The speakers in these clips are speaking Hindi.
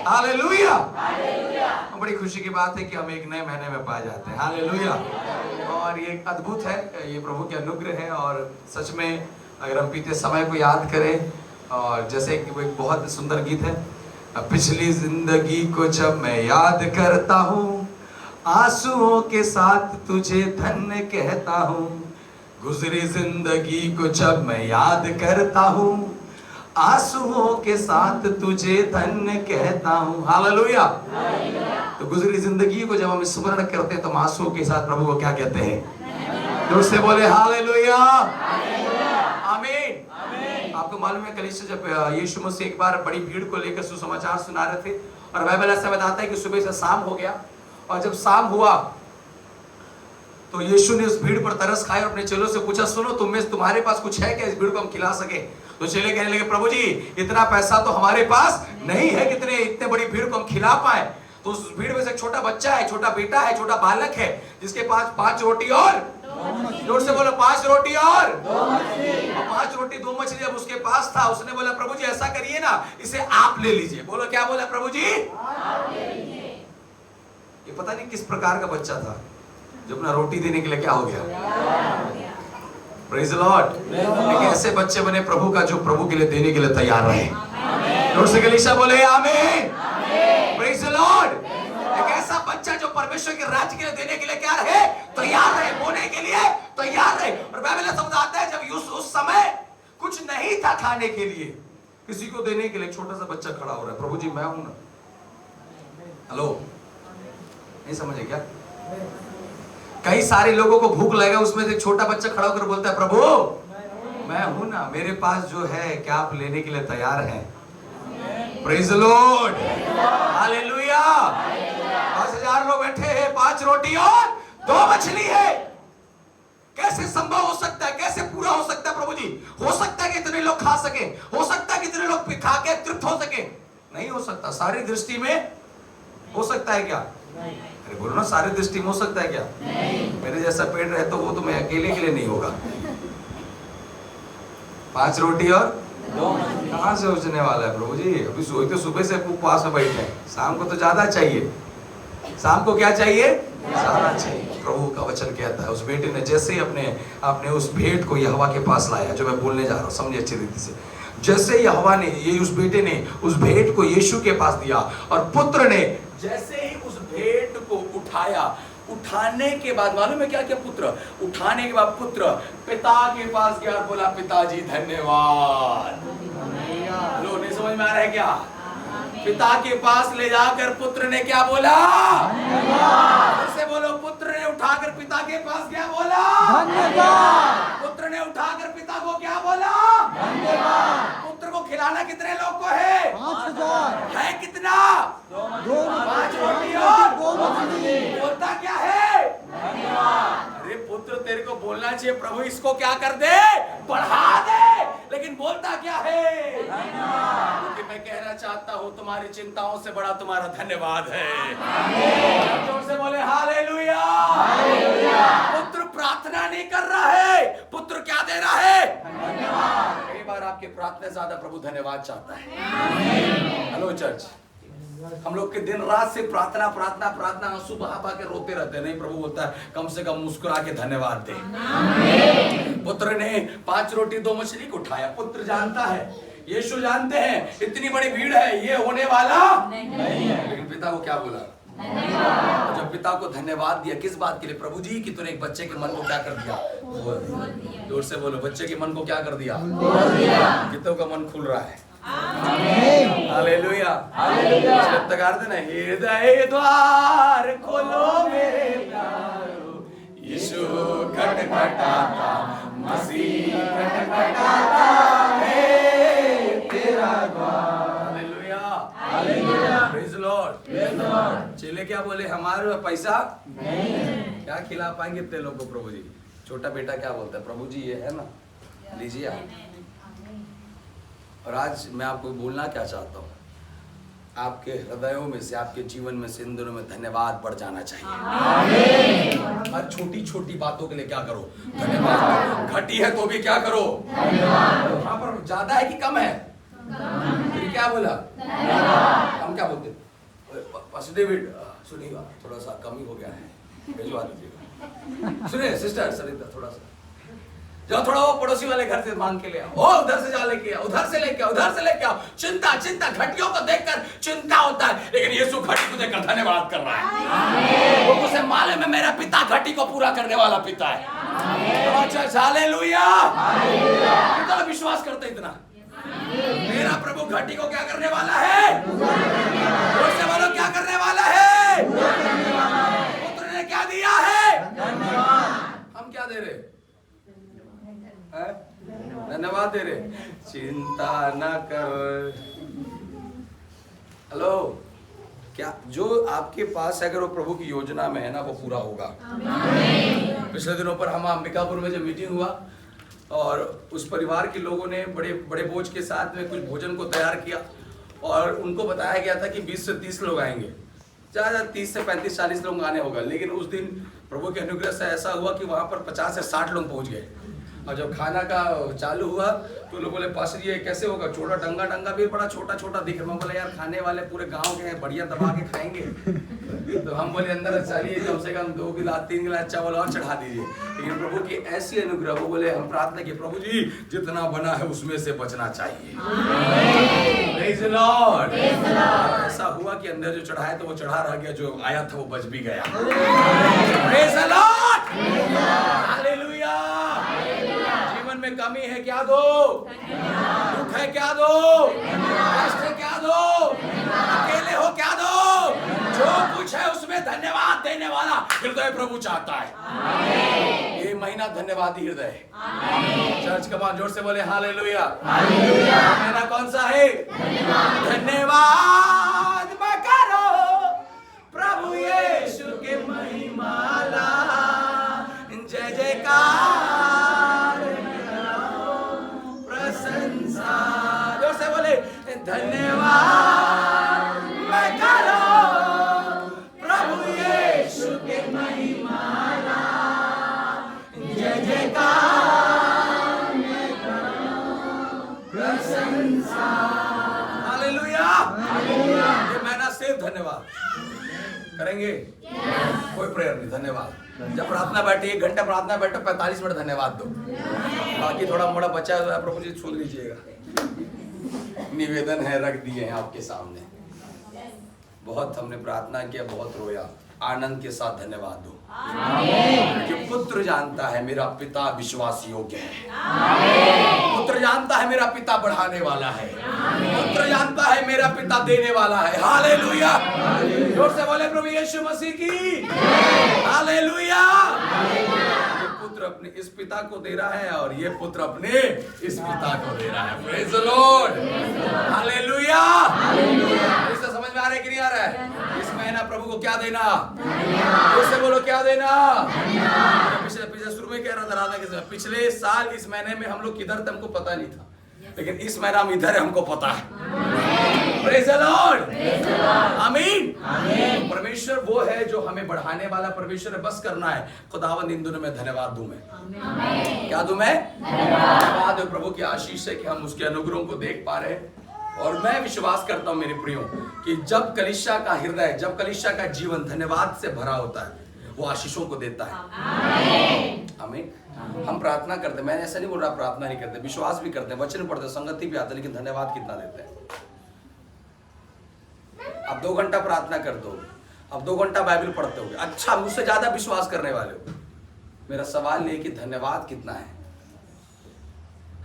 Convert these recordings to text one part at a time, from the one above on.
हालेलुया। बड़ी खुशी की बात है कि हम एक नए महीने में पाए जाते हैं। हालेलुया। और ये अद्भुत है, ये प्रभु के अनुग्रह है। और सच में अगर हम बीते समय को याद करें, और जैसे कि एक बहुत सुंदर गीत है, पिछली जिंदगी को जब मैं याद करता हूँ, आंसुओं के साथ तुझे धन्य कहता हूँ। गुजरी जिंदगी को जब मैं याद करता हूँ, आंसुओं के साथ तुझे धन्य कहता हूँ। हालेलुया। तो गुजरी जिंदगी को जब हम स्मरण करते हैं तो आंसुओं के साथ प्रभु को क्या कहते हैं? जोर से बोले हालेलुया। आमीन। आपको मालूम है कलीसिया जब यीशु मसीह एक बार बड़ी भीड़ को लेकर सुसमाचार सुना रहे थे, और बाइबल ऐसा बताता है कि सुबह से शाम हो गया, और जब शाम हुआ तो यीशु ने उस भीड़ पर तरस खाई और अपने चेलों से पूछा, सुनो तुम्हारे पास कुछ है क्या इस भीड़ को हम खिला सके? तो चेले कहने लगे, प्रभु जी इतना पैसा तो हमारे पास नहीं है कि इतने बड़ी भीड़ को हम खिला पाए। तो उस भीड़ में से एक छोटा बच्चा है, छोटा बेटा है, छोटा बालक है, जिसके पास 5 रोटी और जोर से बोलो 5 रोटी और 5 रोटी 2 मछली जब उसके पास था, उसने बोला, प्रभु जी ऐसा करिए ना, इसे आप ले लीजिए। बोलो क्या बोला प्रभु जी? आप ले लीजिए। ये पता नहीं किस प्रकार का बच्चा था जो अपना रोटी देने के लिए क्या हो गया। Praise the Lord. एक ऐसे बच्चे बने प्रभु का जो प्रभु के लिए देने के लिए तैयार रहे। जोर से कलीसिया बोले आमीन। Praise the Lord. एक ऐसा बच्चा जो परमेश्वर के राज्य के लिए देने के लिए क्या रहे? तैयार रहे, बोने के लिए तैयार रहे। और बाइबल समझाता है जब उस समय कुछ नहीं था खाने के लिए, किसी को देने के लिए छोटा सा बच्चा खड़ा हो रहा है, प्रभु जी मैं हूं ना। हेलो, नहीं समझे क्या? कई सारे लोगों को भूख लगेगा, उसमें से एक छोटा बच्चा खड़ा होकर बोलता है, प्रभु मैं हूं ना, मेरे पास जो है क्या आप लेने के लिए तैयार हैं? Praise the Lord. हालेलुया। 5000 लोग बैठे हैं, 5 रोटी और 2 मछली है। कैसे संभव हो सकता है? कैसे पूरा हो सकता है प्रभु जी? हो सकता है कि इतने लोग खा सके? हो सकता है कि इतने लोग खा के तृप्त हो सके? नहीं हो सकता। सारी दृष्टि में हो सकता है क्या? अरे बोलो ना, सारी दृष्टि में हो सकता है क्या? नहीं। मेरे जैसा पेट रहे तो वो तो मैं अकेले के लिए नहीं होगा। 5 रोटी और 2 मछली कहां से उठने वाला है प्रभु जी? अभी तो सुबह से उपवास में बैठे हैं, शाम को तो ज्यादा चाहिए। शाम को क्या चाहिए? ज्यादा चाहिए। प्रभु का वचन कहता है उस बेटे ने जैसे ही अपने उस भेंट को यहोवा के पास लाया, जो मैं बोलने जा रहा हूँ समझिए अच्छी रीति से, जैसे यहोवा ने उस बेटे ने उस भेंट को यीशु के पास दिया, और पुत्र ने जैसे ही उस भेंट को उठाया, उठाने के बाद मालूम है क्या क्या? पुत्र उठाने के बाद पुत्र पिता के पास गया और बोला, पिताजी धन्यवाद। लो, नहीं समझ में आ रहा है क्या? पिता के पास ले जाकर पुत्र ने क्या बोला? धन्यवाद। से बोलो, पुत्र ने उठाकर पिता के पास क्या बोला? धन्यवाद। पुत्र ने उठाकर पिता को क्या बोला? धन्यवाद। पुत्र को खिलाना कितने लोग को है? 5000 है। कितना? 5 रोटी और 2 मछली। बोलता क्या है? धन्यवाद। अरे पुत्र तेरे को बोलना चाहिए, प्रभु इसको क्या कर दे? बढ़ा दे। लेकिन बोलता क्या है? धन्यवाद। क्योंकि मैं कहना चाहता हूँ तुम्हारी चिंताओं से बड़ा तुम्हारा धन्यवाद है। जोर से बोले हालेलुया। पुत्र प्रार्थना नहीं कर रहा है, पुत्र क्या दे रहा है? धन्यवाद। कई बार आपकी प्रार्थना ज्यादा प्रभु धन्यवाद चाहता है। हेलो चर्च, हम लोग के दिन रात से प्रार्थना प्रार्थना प्रार्थना आंसू बहा के रोते रहते। नहीं, प्रभु बोलता है कम से कम मुस्कुरा के धन्यवाद दे। पुत्र ने 5 रोटी 2 मछली को उठाया। पुत्र जानता है, यीशु जानते हैं इतनी बड़ी भीड़ है, ये होने वाला नहीं है। लेकिन पिता को क्या बोला? धन्यवाद। जब पिता को धन्यवाद दिया, किस बात के लिए? प्रभु जी कि तूने एक बच्चे के मन को क्या कर दिया? जोर से बोलो, बच्चे के मन को क्या कर दिया? कितनों का मन खुल रहा है? हालेलुया। हृदय द्वार खोलो मेरे प्यारो, यीशु खटखटाता, मसीह खटखटाता है तेरा द्वार। हालेलुया। Praise the Lord. चेले क्या बोले? हमारे पैसा नहीं, क्या खिला पाएंगे इतने लोगों को? प्रभु जी, छोटा बेटा क्या बोलता है? प्रभु जी ये है ना, लीजिए आप। और आज मैं आपको बोलना क्या चाहता हूँ, आपके हृदयों में से, आपके जीवन में से इन दिनों में धन्यवाद बढ़ जाना चाहिए। हर छोटी छोटी बातों के लिए क्या करो? धन्यवाद। घटी है तो भी क्या करो? धन्यवाद। वहां पर ज्यादा है कि कम है? फिर क्या बोला? हम क्या बोलते पास्टर डेविड सुनिएगा, थोड़ा सा कमी हो गया है, भिजवा दीजिएगा। सुनिए सिस्टर सरिता, थोड़ा सा जाओ, थोड़ा वो पड़ोसी वाले घर से मांग के ले आओ, ओ उधर से जा लेके आओ, उधर से लेके आओ, उधर से लेके आओ। चिंता चिंता, घटियों को देखकर चिंता होता है, लेकिन यीशु घटी को देखकर धन्यवाद कर रहा है। वो उसे मालूम है मेरा पिता घटी को पूरा करने वाला पिता है। हालेलुया, कितना विश्वास करते इतना, मेरा प्रभु घटी को क्या करने वाला है, उससे बोलो क्या करने वाला है, पुत्र ने क्या दिया है, हम क्या दे रहे, धन्यवाद दे रहे, चिंता न कर। हेलो, क्या जो आपके पास है अगर वो प्रभु की योजना में है ना, वो पूरा होगा। पिछले दिनों पर हम अंबिकापुर में जब मीटिंग हुआ और उस परिवार के लोगों ने बड़े बड़े बोझ के साथ में कुछ भोजन को तैयार किया और उनको बताया गया था कि 20 से 30 लोग आएंगे, ज़्यादा 30 से 35-40 लोग आने होगा। लेकिन उस दिन प्रभु के अनुग्रह से ऐसा हुआ कि वहाँ पर 50 से 60 लोग पहुँच गए। और जब खाना का चालू हुआ तो लोग बोले पास्टर ये कैसे होगा, छोटा डंगा भी बड़ा छोटा छोटा दिख रहा है। बोले यार खाने वाले पूरे गांव के हैं, बढ़िया दबा के खाएंगे। तो हम बोले अंदर चलिए कम से कम 2 गिलास 3 गिलास चावल और चढ़ा दीजिए। लेकिन प्रभु की ऐसी अनुग्रह, वो बोले हम प्रार्थना की प्रभु जी जितना बना है उसमें से बचना चाहिए। Praise the Lord. ऐसा हुआ कि अंदर जो चढ़ाया तो वो चढ़ा रह गया, जो आया था वो बच भी गया। Praise the Lord, hallelujah. जीवन में कमी है क्या दो, दुख है क्या दो, कष्ट है क्या दो, अकेले हो क्या दो, जो कुछ है उसमें धन्यवाद देने वाला हृदय प्रभु चाहता है। ये महीना धन्यवादी हृदय। चर्च कमान जोर से बोले हालेलुया। महीना कौन सा है, धन्यवाद मैं करो प्रभु यीशु के महिमाला, जय जयकार प्रशंसा, जोर से बोले धन्यवाद मैं करो प्रभु यीशु के महिमाला, जय जयकार मैं करो प्रशंसा। हालेलुया। ये महीना सिर्फ धन्यवाद करेंगे, कोई प्रेयर नहीं, धन्यवाद। जब प्रार्थना बैठी 1 घंटा प्रार्थना बैठो 45 मिनट धन्यवाद दो, बाकी थोड़ा मोड़ा बचा है प्रभु जी सुन लीजिएगा। निवेदन है रख दिए हैं आपके सामने। बहुत हमने प्रार्थना किया, बहुत रोया, आनंद के साथ धन्यवाद दो। कि पुत्र जानता है मेरा पिता विश्वास योग्य है, पुत्र जानता है मेरा पिता बढ़ाने वाला है, पुत्र जानता है मेरा पिता देने वाला है। हालेलुया। जोर से बोले प्रभु यीशु मसीह की हालेलुया। पुत्र अपने इस पिता को दे रहा है और ये पुत्र अपने इस पिता को दे रहा है। Praise the Lord, hallelujah. इससे समझ में आ रहा है कि नहीं आ रहा है? इस महीना प्रभु को क्या देना, उससे बोलो क्या देना। पिछले शुरू में कह रहा था राधा के समय, पिछले साल इस महीने में हम लोग किधर थे हमको पता नहीं था, लेकिन इस महीना हम इधर है हमको पता है। प्रेज़ द लॉर्ड, आमीन। परमेश्वर वो है जो हमें बढ़ाने वाला परमेश्वर है, बस करना है। खुदावंद इन दिनों में धन्यवाद दूं मैं, क्या दूं मैं, धन्यवाद है प्रभु की आशीष से कि हम उसके अनुग्रहों को देख पा रहे हैं। और मैं विश्वास करता हूं मेरे प्रियो कि जब कलीसिया का हृदय, जब कलीसिया का जीवन धन्यवाद से भरा होता है, वो आशीषों को देता है। आमीन। हम प्रार्थना करते, मैंने ऐसा नहीं बोल रहा प्रार्थना नहीं करते, विश्वास भी करते हैं, वचन पढ़ते, संगति भी आते, लेकिन धन्यवाद कितना देते हैं। अब 2 घंटा प्रार्थना करते हो, अब 2 घंटा बाइबल पढ़ते हो, अच्छा मुझसे ज्यादा विश्वास करने वाले हो। मेरा सवाल ये कि धन्यवाद कितना है।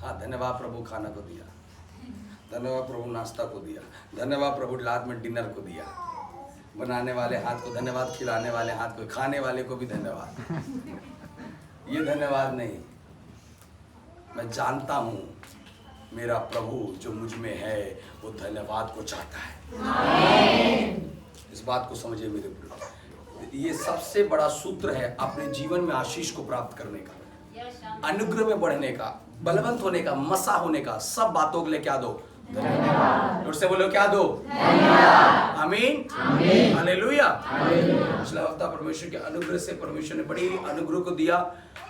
हाँ, धन्यवाद प्रभु खाना को दिया, धन्यवाद प्रभु नाश्ता को दिया, धन्यवाद प्रभु रात में डिनर को दिया, बनाने वाले हाथ को धन्यवाद, खिलाने वाले हाथ को, खाने वाले को भी धन्यवाद। ये धन्यवाद नहीं, मैं जानता हूं मेरा प्रभु जो मुझ में है वो धन्यवाद को चाहता है। इस बात को समझिए मेरे प्रभु, ये सबसे बड़ा सूत्र है अपने जीवन में आशीष को प्राप्त करने का, अनुग्रह में बढ़ने का, बलवंत होने का, मसा होने का। सब बातों के लिए क्या दो, धन्यवाद। जोर से बोलो क्या दो, धन्यवाद। आमीन, हालेलुया। पिछला हफ्ता परमेश्वर के अनुग्रह से परमेश्वर ने बड़ी अनुग्रह को दिया।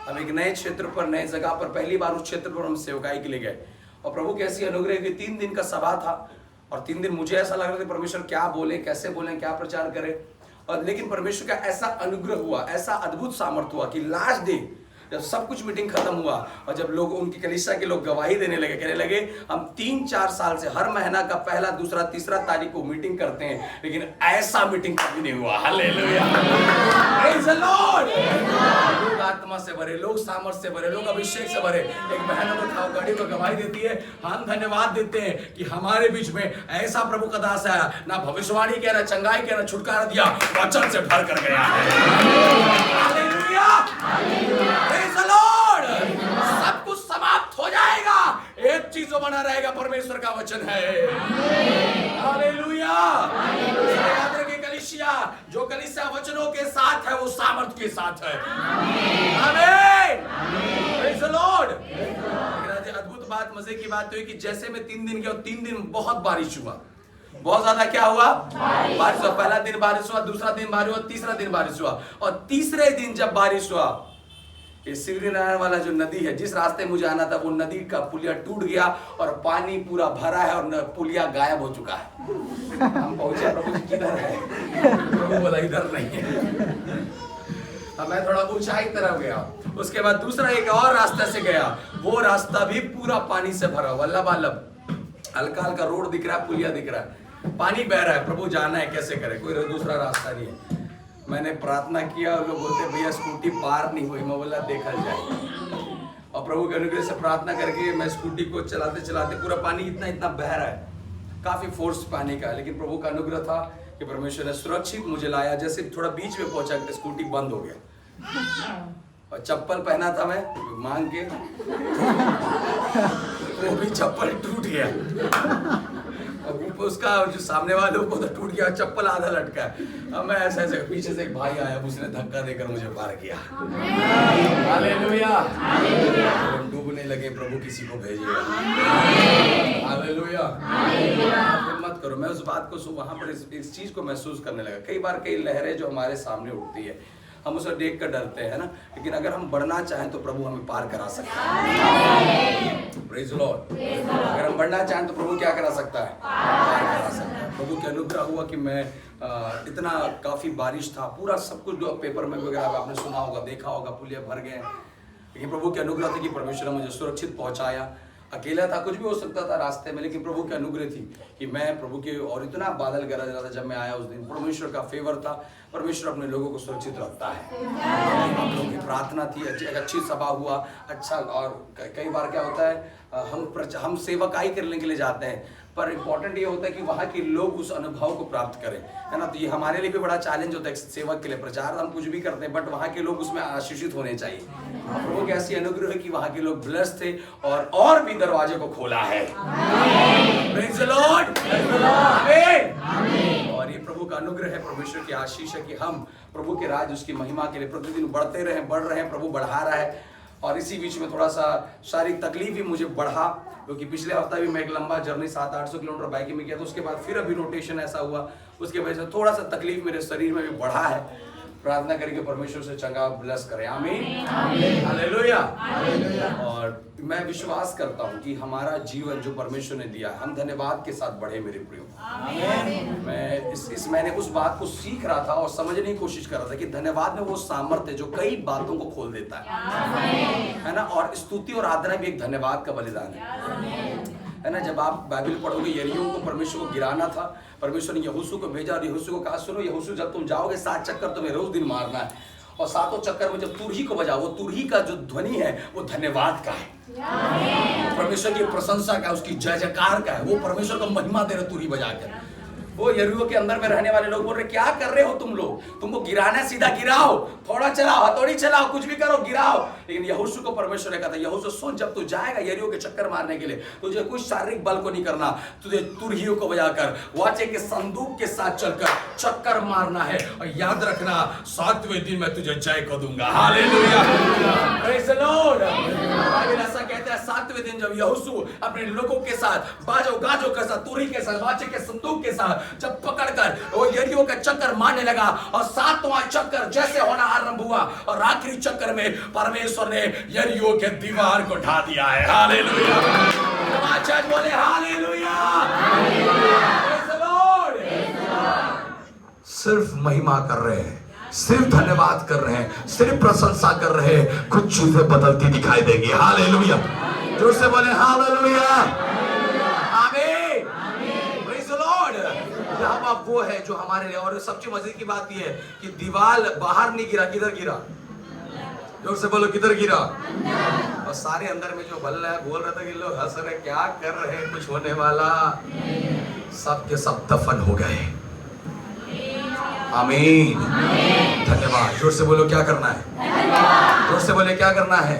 हम एक नए क्षेत्र पर, नए जगह पर, पहली बार उस क्षेत्र पर हम सेवकाई के लिए गए और प्रभु कैसी अनुग्रह की 3 दिन का सभा था और 3 दिन मुझे ऐसा लग रहा था परमेश्वर क्या बोले, कैसे बोले, क्या प्रचार करे। और लेकिन परमेश्वर का ऐसा अनुग्रह हुआ, ऐसा अद्भुत सामर्थ हुआ कि लास्ट डे जब सब कुछ मीटिंग खत्म हुआ और जब लोग उनकी कलीसिया के लोग गवाही देने लगे, कहने लगे हम 3-4 साल से हर महीना का पहला, दूसरा, तीसरा तारीख को मीटिंग करते हैं, लेकिन ऐसा मीटिंग कभी नहीं हुआ। Hallelujah, praise the Lord. लोग आत्मा से भरे, लोग सामर्थ से भरे, लोग अभिषेक से भरे। एक बहन गाड़ी को गवाही देती है, हम धन्यवाद देते हैं कि हमारे बीच में ऐसा प्रभु का दास आया, ना भविष्यवाणी किया, ना चंगाई किया, ना छुटकारा दिया, वचन से भर कर गया है। Praise the Lord! सब कुछ समाप्त हो जाएगा, एक चीज जो बना रहेगा, परमेश्वर का वचन है। हालेलुया! याद रखिए, कलीसिया जो कलीसिया वचनों के साथ है वो सामर्थ के साथ है। आमीन! Praise the Lord! अद्भुत बात, मजे की बात तो है कि जैसे मैं 3 दिन गया, 3 दिन बहुत बारिश हुआ, बहुत ज्यादा क्या हुआ, बारिश हुआ। पहला दिन बारिश हुआ, दूसरा दिन बारिश हुआ, तीसरा दिन बारिश हुआ, और तीसरे दिन जब बारिश हुआ, ये सिवरी नारायण वाला जो नदी है, जिस रास्ते मुझे आना था, वो नदी का पुलिया टूट गया और पानी पूरा भरा है और पुलिया गायब हो चुका है। हम पहुंचे, प्रभु जी किधर है? प्रभु बोला इधर नहीं है। अब मैं थोड़ा ऊंचाई तरफ गया, उसके बाद दूसरा एक और रास्ते से गया, वो रास्ता भी पूरा पानी से भरा, वल्लभ हल्का हल्का रोड दिख रहा है, पुलिया दिख रहा है, पानी बह रहा है। प्रभु जाना है कैसे करे, कोई दूसरा रास्ता नहीं है। मैंने प्रार्थना किया और लोग बोलते भैया स्कूटी पार नहीं हुई। मैं बोला देखा जाए, और प्रभु के अनुग्रह से प्रार्थना करके मैं स्कूटी को चलाते चलाते, पूरा पानी इतना इतना बह रहा है, काफी फोर्स पानी का, लेकिन प्रभु का अनुग्रह था कि परमेश्वर ने सुरक्षित मुझे लाया। जैसे थोड़ा बीच में पहुंचा, स्कूटी बंद हो गया, और चप्पल पहना था मैं मांग के, वो भी चप्पल टूट गया, और उसका जो सामने वालों को तो टूट गया, चप्पल आधा लटका है। अब मैं ऐसे ऐसे, पीछे से एक भाई आया, उसने धक्का देकर मुझे पार किया। हालेलुया, हम डूबने लगे, प्रभु किसी को भेजिएगा। हालेलुया, मत करो। मैं उस बात को वहां पर इस चीज को महसूस करने लगा। कई बार कई लहरें जो हमारे सामने उठती है, हम उसे देख कर डरते हैं ना, लेकिन अगर हम बढ़ना चाहें तो प्रभु हमें पार करा सकता है। Praise the Lord. अगर हम बढ़ना चाहें तो प्रभु क्या करा सकता है, पार करा सकता है। प्रभु के अनुग्रह हुआ कि मैं इतना, काफी बारिश था, पूरा सब कुछ जो पेपर में वगैरह आपने सुना होगा, देखा होगा, पुलिया भर गए, लेकिन प्रभु के अनुग्रह थे कि परमेश्वर ने मुझे सुरक्षित पहुंचाया। अकेला था, कुछ भी हो सकता था रास्ते में, लेकिन प्रभु के अनुग्रह थी कि मैं प्रभु के, और इतना बादल गरज रहा था जब मैं आया उस दिन, परमेश्वर का फेवर था। परमेश्वर अपने लोगों को सुरक्षित रखता है। हम लोगों की प्रार्थना थी, अच्छी सभा हुआ, अच्छा। और कई बार क्या होता है, हम सेवकाई करने के लिए जाते हैं, पर इम्पोर्टेंट ये होता है कि वहाँ के लोग उस अनुभव को प्राप्त करें, है ना। तो ये हमारे लिए भी बड़ा चैलेंज होता है सेवक के लिए। प्रचार हम कुछ भी करते हैं, बट वहाँ के लोग उसमें आशीषित होने चाहिए। प्रभु के ऐसी अनुग्रह है कि वहाँ के लोग ब्लेस्ड थे, और भी दरवाजे को खोला है। प्रेज़ द लॉर्ड, आमीन। और ये प्रभु का अनुग्रह है, परमेश्वर की आशीष है कि हम प्रभु के राज, उसकी महिमा के लिए प्रतिदिन बढ़ते रहे, बढ़ रहे हैं। प्रभु बढ़ा रहा है। और इसी बीच में थोड़ा सा शारीरिक तकलीफ भी मुझे बढ़ा, क्योंकि पिछले हफ्ता भी मैं एक लंबा जर्नी 700-800 किलोमीटर बाइकिंग में किया, तो उसके बाद फिर अभी रोटेशन ऐसा हुआ, उसके वजह से थोड़ा सा तकलीफ मेरे शरीर में भी बढ़ा है। प्रार्थना करके परमेश्वर से चंगा ब्लेस करें। आमीन, हालेलुया। और मैं विश्वास करता हूँ कि हमारा जीवन जो परमेश्वर ने दिया, हम धन्यवाद के साथ बढ़े मेरे प्रियो। मैं इस महीने उस बात को सीख रहा था और समझने की कोशिश कर रहा था कि धन्यवाद में वो सामर्थ्य है जो कई बातों को खोल देता है ना। और स्तुति और आराधना भी एक धन्यवाद का बलिदान है ना। जब आप बाइबल पढ़ोगे, यरीहो को परमेश्वर को गिराना था, परमेश्वर ने यहोशू को भेजा, और यहोशू को कहा सुनो यहोशू, जब तुम जाओगे 7 चक्कर तुम्हें रोज दिन मारना है, और 7वें चक्कर में जब तुरही को बजाओ, वो तुरही का जो ध्वनि है वो धन्यवाद का है, परमेश्वर की प्रशंसा का, उसकी जय जयकार का है। वो परमेश्वर को महिमा दे रहे तुरही बजाकर। वो यरीहो के अंदर में रहने वाले लोग बोल रहे क्या कर रहे हो तुम लोग, तुमको गिराना है, सीधा गिराओ, थोड़ा चलाओ, हथौड़ी चलाओ, कुछ भी करो, गिराओ। लेकिन यहोशू को परमेश्वर ने कहा था, यहोशू सुन, जब तू जाएगा यरीहो के चक्कर मारने के लिए, तुझे कुछ शारीरिक बल को नहीं करना, तुझे तुरहियों को बजाकर वाचे के संदूक के साथ चलकर चक्कर मारना है, और याद रखना 7वें दिन मैं तुझे जय को दूंगा। Hallelujah, praise the Lord. Bible ऐसा कहता है 7वें दिन जब यहोशू अपने लोगों के साथ बाजो गाजो के साथ, तुरही के साथ, वाचे के संदूक के साथ जब पकड़कर वो यरीहो का चक्कर मारने लगा, और 7वां चक्कर जैसे होना आरंभ हुआ, और आखिरी चक्कर में परमेश्वर ने यरीहो के दीवार को ढा दिया है। हालेलुया, बोले हालेलुया। सिर्फ महिमा कर रहे हैं, सिर्फ धन्यवाद कर रहे हैं, सिर्फ प्रशंसा कर रहे हैं, कुछ चीजें बदलती दिखाई देंगी। हालेलुया, जोर से बोले हालेलुया, आमीन, प्रेज द लॉर्ड। यहोवा वो है जो हमारे लिए, और सबसे मजे की बात ये है कि दीवार बाहर नहीं गिरा, किधर गिरा? जोर से बोलो, किधर गिरा? और सारे अंदर में जो बल रहा है, बोल रहा था कि लोग हंस रहे, क्या कर रहे हैं, कुछ होने वाला, सब के सब दफन हो गए। आमीन, धन्यवाद। जोर से बोलो, क्या करना है? जोर से बोले, क्या करना है?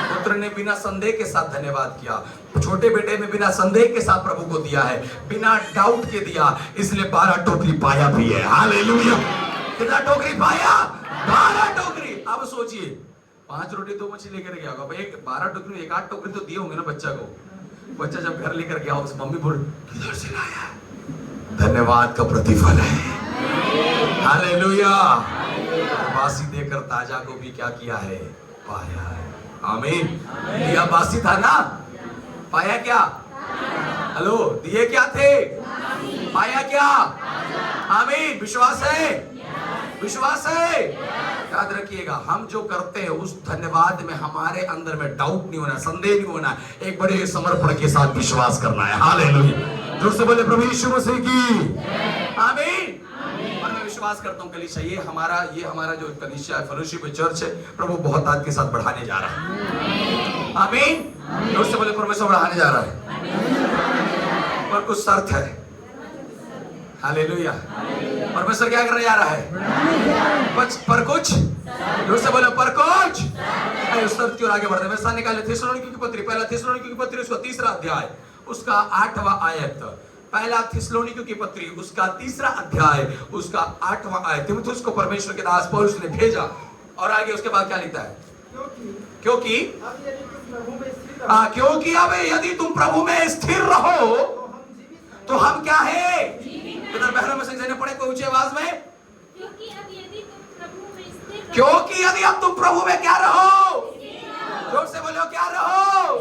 पुत्र ने बिना संदेह के साथ धन्यवाद किया, छोटे बेटे ने बिना संदेह के साथ प्रभु को दिया है, बिना डाउट के दिया, इसलिए 12 टोकरी पाया भी है। हालेलुया, कितना टोकरी पाया? 12 टोकरी। अब सोचिए, 5 रोटी 2 मछली लेकर गया होगा, भाई 12 टोकरी, 1-8 टोकरी तो दिए होंगे ना बच्चा को। बच्चा जब घर लेकर गया, उस मम्मी बोल, किधर से लाया? धन्यवाद का प्रतिफल है। हालेलुया, बासी देकर ताजा को भी क्या किया है? पाया है। आमीन, दिया बासी था ना, पाया क्या? हेलो, दिए क्या थे? पाया क्या? आमीन, विश्वास है? विश्वास है? याद रखिएगा, हम जो करते हैं उस धन्यवाद में हमारे अंदर में डाउट नहीं होना, संदेह नहीं होना, एक बड़े समर्पण के साथ विश्वास करना है। हालेलुया, जोर से बोले प्रभु यीशु मसीह की आमीन। और मैं विश्वास करता हूँ कलीसिया, ये हमारा जो कलीसिया फेलोशिप चर्च है, प्रभु बहुत आज के साथ बढ़ाने जा रहा है। आमीन, जोर से बोले परमेश्वर बढ़ाने जा रहा है, पर कुछ शर्त है। हालेलुया, परमेश्वर क्या करने जा रहा है? पर कुछ, जोर से बोलो, पर कुछ। उस शर्त की ओर आगे बढ़ते हैं। निकाले थिस्सलुनीकियों की पत्री, पहला थिस्सलुनीकियों की पत्री उसका 3रा अध्याय, उसका 8वां आयत। पहला थिस्सलुनीकियों की पत्री उसका 3रा अध्याय, उसका 8वां आयत। तीमुथियुस को परमेश्वर के दास पौलुस ने भेजा, और आगे उसके बाद क्या लिखता है? क्योंकि अब यदि तुम प्रभु में स्थिर रहो तो हम क्या है? इधर बहनों में से पढ़े कोई ऊंची आवाज में, क्योंकि यदि अब तुम प्रभु में क्या रहो? जोर से बोलो, क्या रहो?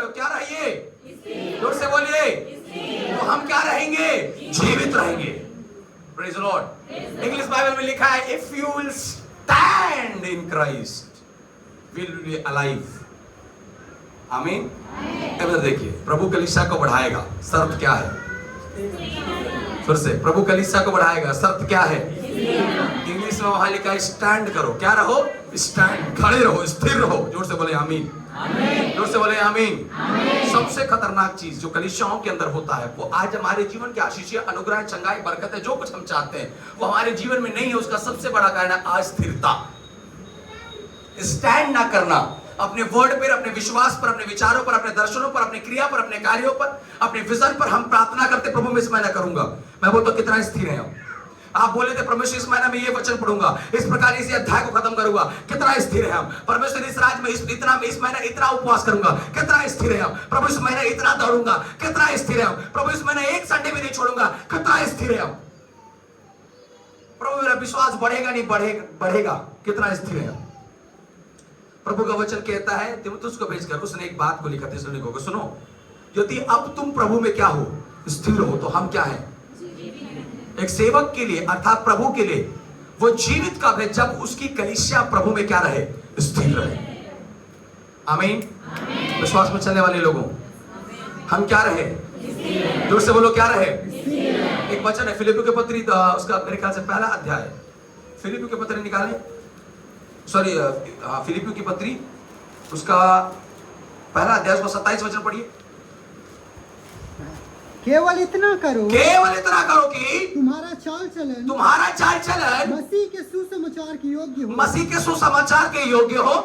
क्या रहिए? जोर से बोलिए, तो हम क्या रहेंगे? जीवित रहेंगे। Praise the Lord. English Bible में लिखा है, if you will stand in Christ will be alive. आमीन। अब देखिए, प्रभु कलीसिया को बढ़ाएगा, शर्त क्या है? फिर से, प्रभु कलीसिया को बढ़ाएगा, शर्त क्या है? इंग्लिश में वहां लिखा है स्टैंड करो। क्या रहो? स्टैंड, खड़े रहो, स्थिर रहो। जोर से बोले आमीन, जोर से बोले आमीन। सबसे खतरनाक चीज जो कलीसियाओं के अंदर होता है, वो आज हमारे जीवन के आशीष, अनुग्रह, चंगाई, बरकत है, जो कुछ हम चाहते हैं वो हमारे जीवन में नहीं है। उसका सबसे बड़ा कारण है अस्थिरता, स्टैंड ना करना अपने वर्ड पर, अपने विश्वास पर, अपने विचारों पर, अपने दर्शनों पर, अपने क्रिया पर, अपने कार्यों पर, अपने विजन पर। हम प्रार्थना करते प्रभु मैं इस महीना करूंगा, मैं बोलता कितना स्थिर है आप बोले थे परमेश्वर इस महीना में ये वचन पढ़ूंगा, इस प्रकार इस अध्याय को खत्म करूंगा, कितना स्थिर है हम। परमेश्वर इस राज्य में इस महीना इतना उपवास करूंगा, कितना स्थिर है हम। प्रभु इस महीना इतना दौड़ूंगा, कितना स्थिर है हम। प्रभु इस महीना एक संडे भी नहीं छोड़ूंगा, कितना स्थिर है हम। प्रभु मेरा विश्वास बढ़ेगा नहीं बढ़ेगा, कितना स्थिर है हम। प्रभु का वचन कहता है तीमुथियुस को भेजकर, उसने एक बात को लिखा थिस्सलुनीकियों को, सुनो, यदि अब तुम प्रभु में क्या हो? स्थिर हो, तो हम क्या हैं? एक सेवक के लिए अर्थात प्रभु के लिए वो जीवित कब है? जब उसकी कलीसिया प्रभु में क्या रहे? स्थिर रहे। आमीन। विश्वास में चलने वाले लोगों, हम क्या रहे? जोर से बोलो, क्या रहे? एक वचन है फिलिपियों की पत्री, उसका मेरे ख्याल से पहला अध्याय, फिलिपियों की पत्री निकालें, सॉरी फिलिपियों की पत्री उसका पहला अध्याय, उसका 27 वचन पढ़िए। केवल इतना करो कि तुम्हारा चाल चलन मसीह के सुसमाचार के योग्य हो, मसीह के सुसमाचार के योग्य हो,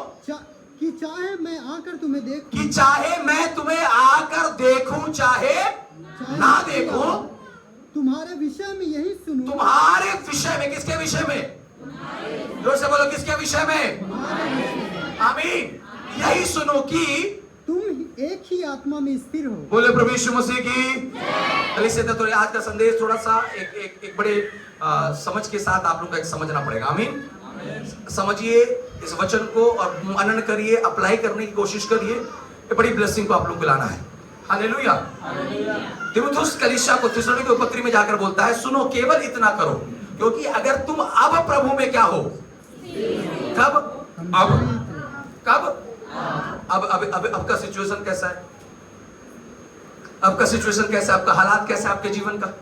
कि चाहे मैं आकर तुम्हें देखूं, चाहे ना देखूं, तुम्हारे विषय में यही सुनो। तुम्हारे विषय में, किसके विषय में? जोर से बोलो, किसके विषय में? आमीन। यही सुनो कि तुम एक ही आत्मा में स्थिर हो। बोले प्रभु यीशु मसीह की। इससे तो आज का संदेश थोड़ा सा एक बड़े समझ के साथ आप लोगों को समझना पड़ेगा। आमीन। समझिए इस वचन को और मनन करिए, अप्लाई करने की कोशिश करिए। ये बड़ी ब्लेसिंग को आप लोगों को लाना है। हालेलुया। तीमुथियुस कलीसिया को थिस्सलुनीके के पत्री में जाकर बोलता है, सुनो केवल इतना करो, क्योंकि अगर तुम अब प्रभु में क्या हो, कब, अब, कब, अब का सिचुएशन कैसा है, अब का सिचुएशन कैसा है, आपका हालात कैसा है आपके जीवन का,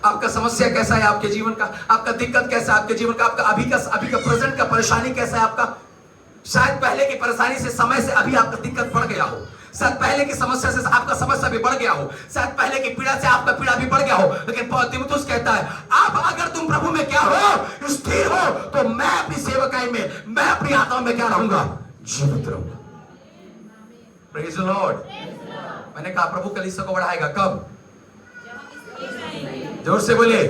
आपका समस्या कैसा है आपके जीवन का, आपका दिक्कत कैसा है आपके जीवन का, आपका अभी का प्रेजेंट का परेशानी कैसा है आपका। शायद पहले की परेशानी से, समय से अभी आपका दिक्कत बढ़ गया हो, शायद पहले की समस्या से आपका समस्या भी बढ़ गया हो, शायद पहले की पीड़ा से आपका पीड़ा भी बढ़ गया हो, लेकिन तीमुथियुस कहता है अब अगर तुम प्रभु में क्या हो, स्थिर हो, तो मैं अपनी सेवकाई में, मैं अपनी आत्मा में क्या रहूंगा, जीवित रहूंगा। Praise the Lord. मैंने कहा प्रभु कलीसिया को बढ़ाएगा कब, जोर से बोले,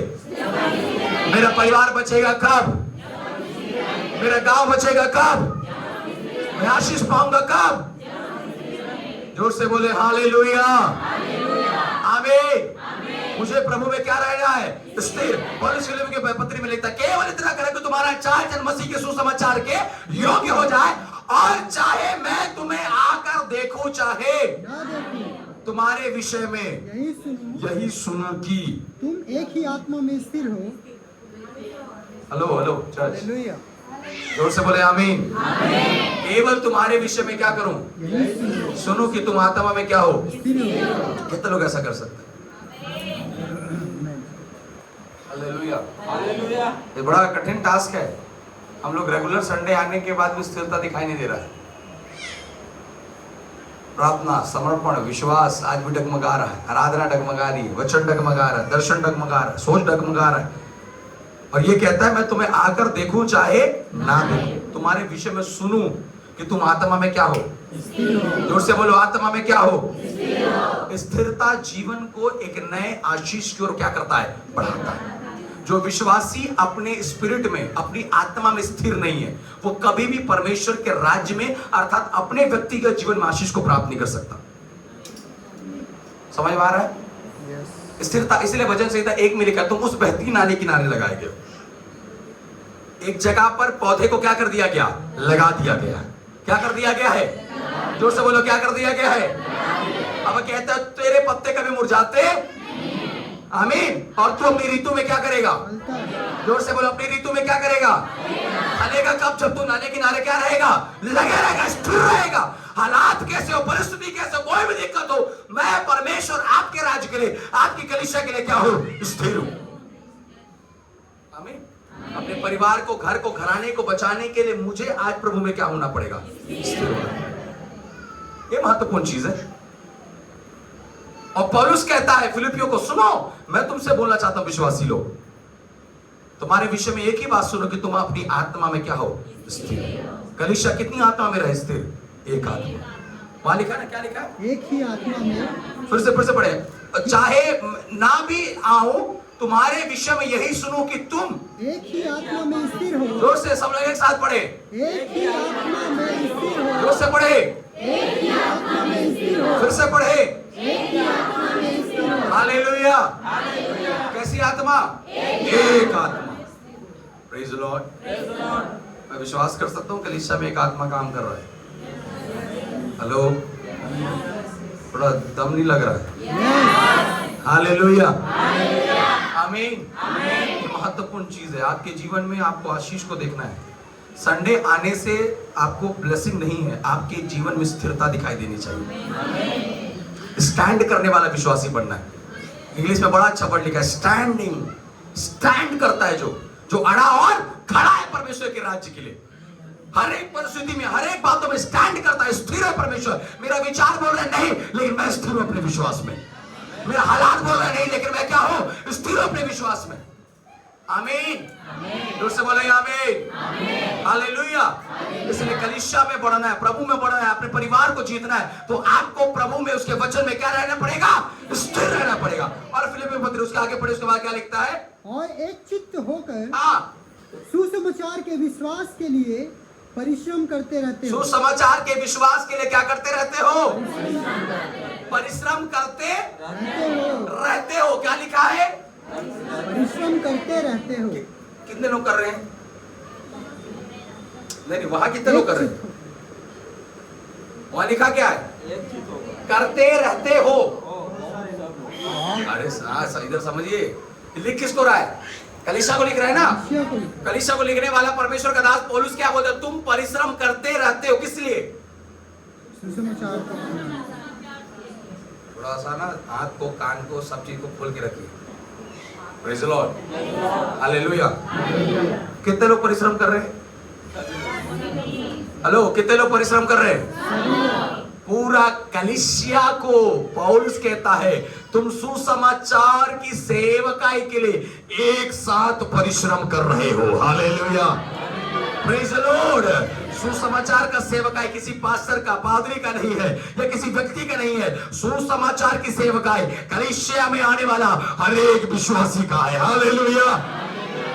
मेरा परिवार बचेगा कब, मेरा गांव बचेगा कब, मैं आशीष पाऊंगा कब, जोर से बोले हालेलुया, आमीन। मुझे प्रभु में क्या रहना है, स्थिर। पौलुस फिलिप्पियों के पत्री में लिखता है, केवल इतना करें कि तुम्हारा चाल मसीह के सुसमाचार के योग्य हो जाए, और चाहे मैं तुम्हें आकर देखूं, चाहे तुम्हारे विषय में यही सुनो कि तुम एक ही आत्मा में स्थिर हो। हेलो चर्च, जोर से बोले आमीन। केवल तुम्हारे विषय में क्या करूं, सुनो कि तुम आत्मा में क्या हो। कितने लोग ऐसा कर सकते हैं? हालेलुया। ये बड़ा कठिन टास्क है। हम लोग रेगुलर संडे आने के बाद भी स्थिरता दिखाई नहीं दे रहा है। प्रार्थना, समर्पण, विश्वास आज भी डगमगा रहा है, आराधना डगमगा रही है, वचन डगमगा रहा है, दर्शन डगमगा रहा है, सोच डगमगा रहा है, और ये कहता है मैं तुम्हें आकर देखूं चाहे ना देखूं, तुम्हारे विषय में सुनूं कि तुम आत्मा में क्या हो। जोर से बोलो, आत्मा में क्या हो। स्थिरता जीवन को एक नए आशीष की ओर क्या करता है, बढ़ाता है। जो विश्वासी अपने स्पिरिट में, अपनी आत्मा में स्थिर नहीं है, वो कभी भी परमेश्वर के राज्य में अर्थात अपने व्यक्तिगत जीवन में आशीष को प्राप्त नहीं कर सकता। समझ में आ रहा है? स्थिरता, इसलिए वचन संहिता 1 में लिखा, तुम उस बहती नाली किनारे लगाए गए। एक जगह पर पौधे को क्या कर दिया गया, लगा दिया गया। क्या कर दिया गया है, जोर से बोलो, क्या कर दिया गया है। अब कहता है तेरे पत्ते कभी मुरझाते, आमीन, और तू अपनी ऋतु में क्या करेगा, जोर से बोलो, अपनी ऋतु में क्या करेगा, फलेगा कब, जब तू नाले किनारे क्या रहेगा, लगे रहेगा, स्थिर रहेगा। हालात कैसे हो, परिस्थिति कैसे, कोई भी दिक्कत हो, मैं परमेश्वर आपके राज्य के लिए, आपकी कलीसिया के लिए क्या हो, स्थिर हूं। आमीन। अपने परिवार को, घर को, घराने को बचाने के लिए मुझे आज प्रभु में क्या होना पड़ेगा, स्थिर होना। ये महत्वपूर्ण चीज है। और पौलुस कहता है फिलिपियों को, सुनो मैं तुमसे बोलना चाहता हूं विश्वासी लोग, तुम्हारे विषय में एक ही बात सुनो कि तुम अपनी आत्मा में क्या हो, स्थिर। कलीसिया कितनी आत्मा में रहे स्थिर, एक आत्मा। वहां लिखा है ना, क्या लिखा है, एक ही आत्मा में। फिर से पढ़े, चाहे ना भी आऊं तुम्हारे विषय में यही सुनो कि तुम एक ही आत्मा में स्थिर हो। जोर से सब लोग एक साथ पढ़े, एक ही आत्मा में स्थिर हो। जोर से पढ़े, एक ही आत्मा में स्थिर हो। फिर से पढ़े, एक ही आत्मा में स्थिर हो। हालेलुया। कैसी आत्मा, एक आत्मा। Praise the Lord. मैं विश्वास कर सकता हूँ कलीसिया में एक आत्मा काम कर रहा है। हेलो, थोड़ा दम नहीं लग रहा है। हालेलुया, आमीन। ये महत्वपूर्ण चीज है आपके जीवन में। आपको आशीष को देखना है। संडे आने से आपको ब्लेसिंग नहीं है, आपके जीवन में स्थिरता दिखाई देनी चाहिए। स्टैंड करने वाला विश्वासी बनना है। इंग्लिश में बड़ा अच्छा वर्ड लिखा है, स्टैंडिंग। स्टैंड करता है जो अड़ा और खड़ा है परमेश्वर के राज्य के लिए। हर एक परिस्थिति में, हर एक बातों में स्टैंड करता है। स्थिर है परमेश्वर। मेरा विचार बोल रहा है नहीं, लेकिन मैं स्थिर हूं अपने विश्वास में। मेरा हालात बोल रहा है नहीं, लेकिन मैं क्या हूं, स्थिर हूं अपने विश्वास में। आमीन। जोर से बोले आमीन। हालेलुया। इसलिए कलीसिया में बढ़ना है, प्रभु में बढ़ना है, अपने परिवार को जीतना है, तो आपको प्रभु में, उसके वचन में क्या रहना पड़ेगा, स्थिर रहना पड़ेगा। और फिलिप्पियों पत्री उसके आगे पढ़े, उसके बाद क्या लिखता है, और एक चित्त होकर हाँ, सुसमाचार के विश्वास के लिए परिश्रम करते रहते हो। सुसमाचार के विश्वास के लिए क्या करते रहते हो, परिश्रम करते रहते हो। क्या लिखा है, परिश्रम करते रहते हो। कितने लोग कर रहे हैं, नहीं वहां कितने लोग कर रहे हैं, वहां लिखा क्या है, करते रहते हो। अरे इधर समझिए, लिख किसको रहा है? कलीसिया को लिख रहा है ना। कलीसिया को लिखने वाला परमेश्वर का दास पौलुस क्या बोलता है? तुम परिश्रम करते रहते हो, किस लिए? थोड़ा सा ना आंख को, कान को, सब चीज को खोल के रखिए। Praise the Lord, hallelujah. कितने लोग परिश्रम कर रहे हैं? हेलो, कितने लोग परिश्रम कर रहे हैं? पूरा कलीसिया को पौलुस कहता है तुम सुसमाचार की सेवकाई के लिए एक साथ परिश्रम कर रहे हो। Hallelujah, praise the Lord. सुसमाचार का सेवकाई किसी पास्टर का, पादरी का नहीं है, या किसी व्यक्ति का नहीं है। सुसमाचार की सेवकाई कलीसिया में आने वाला हर एक विश्वासी का है। हालेलुया,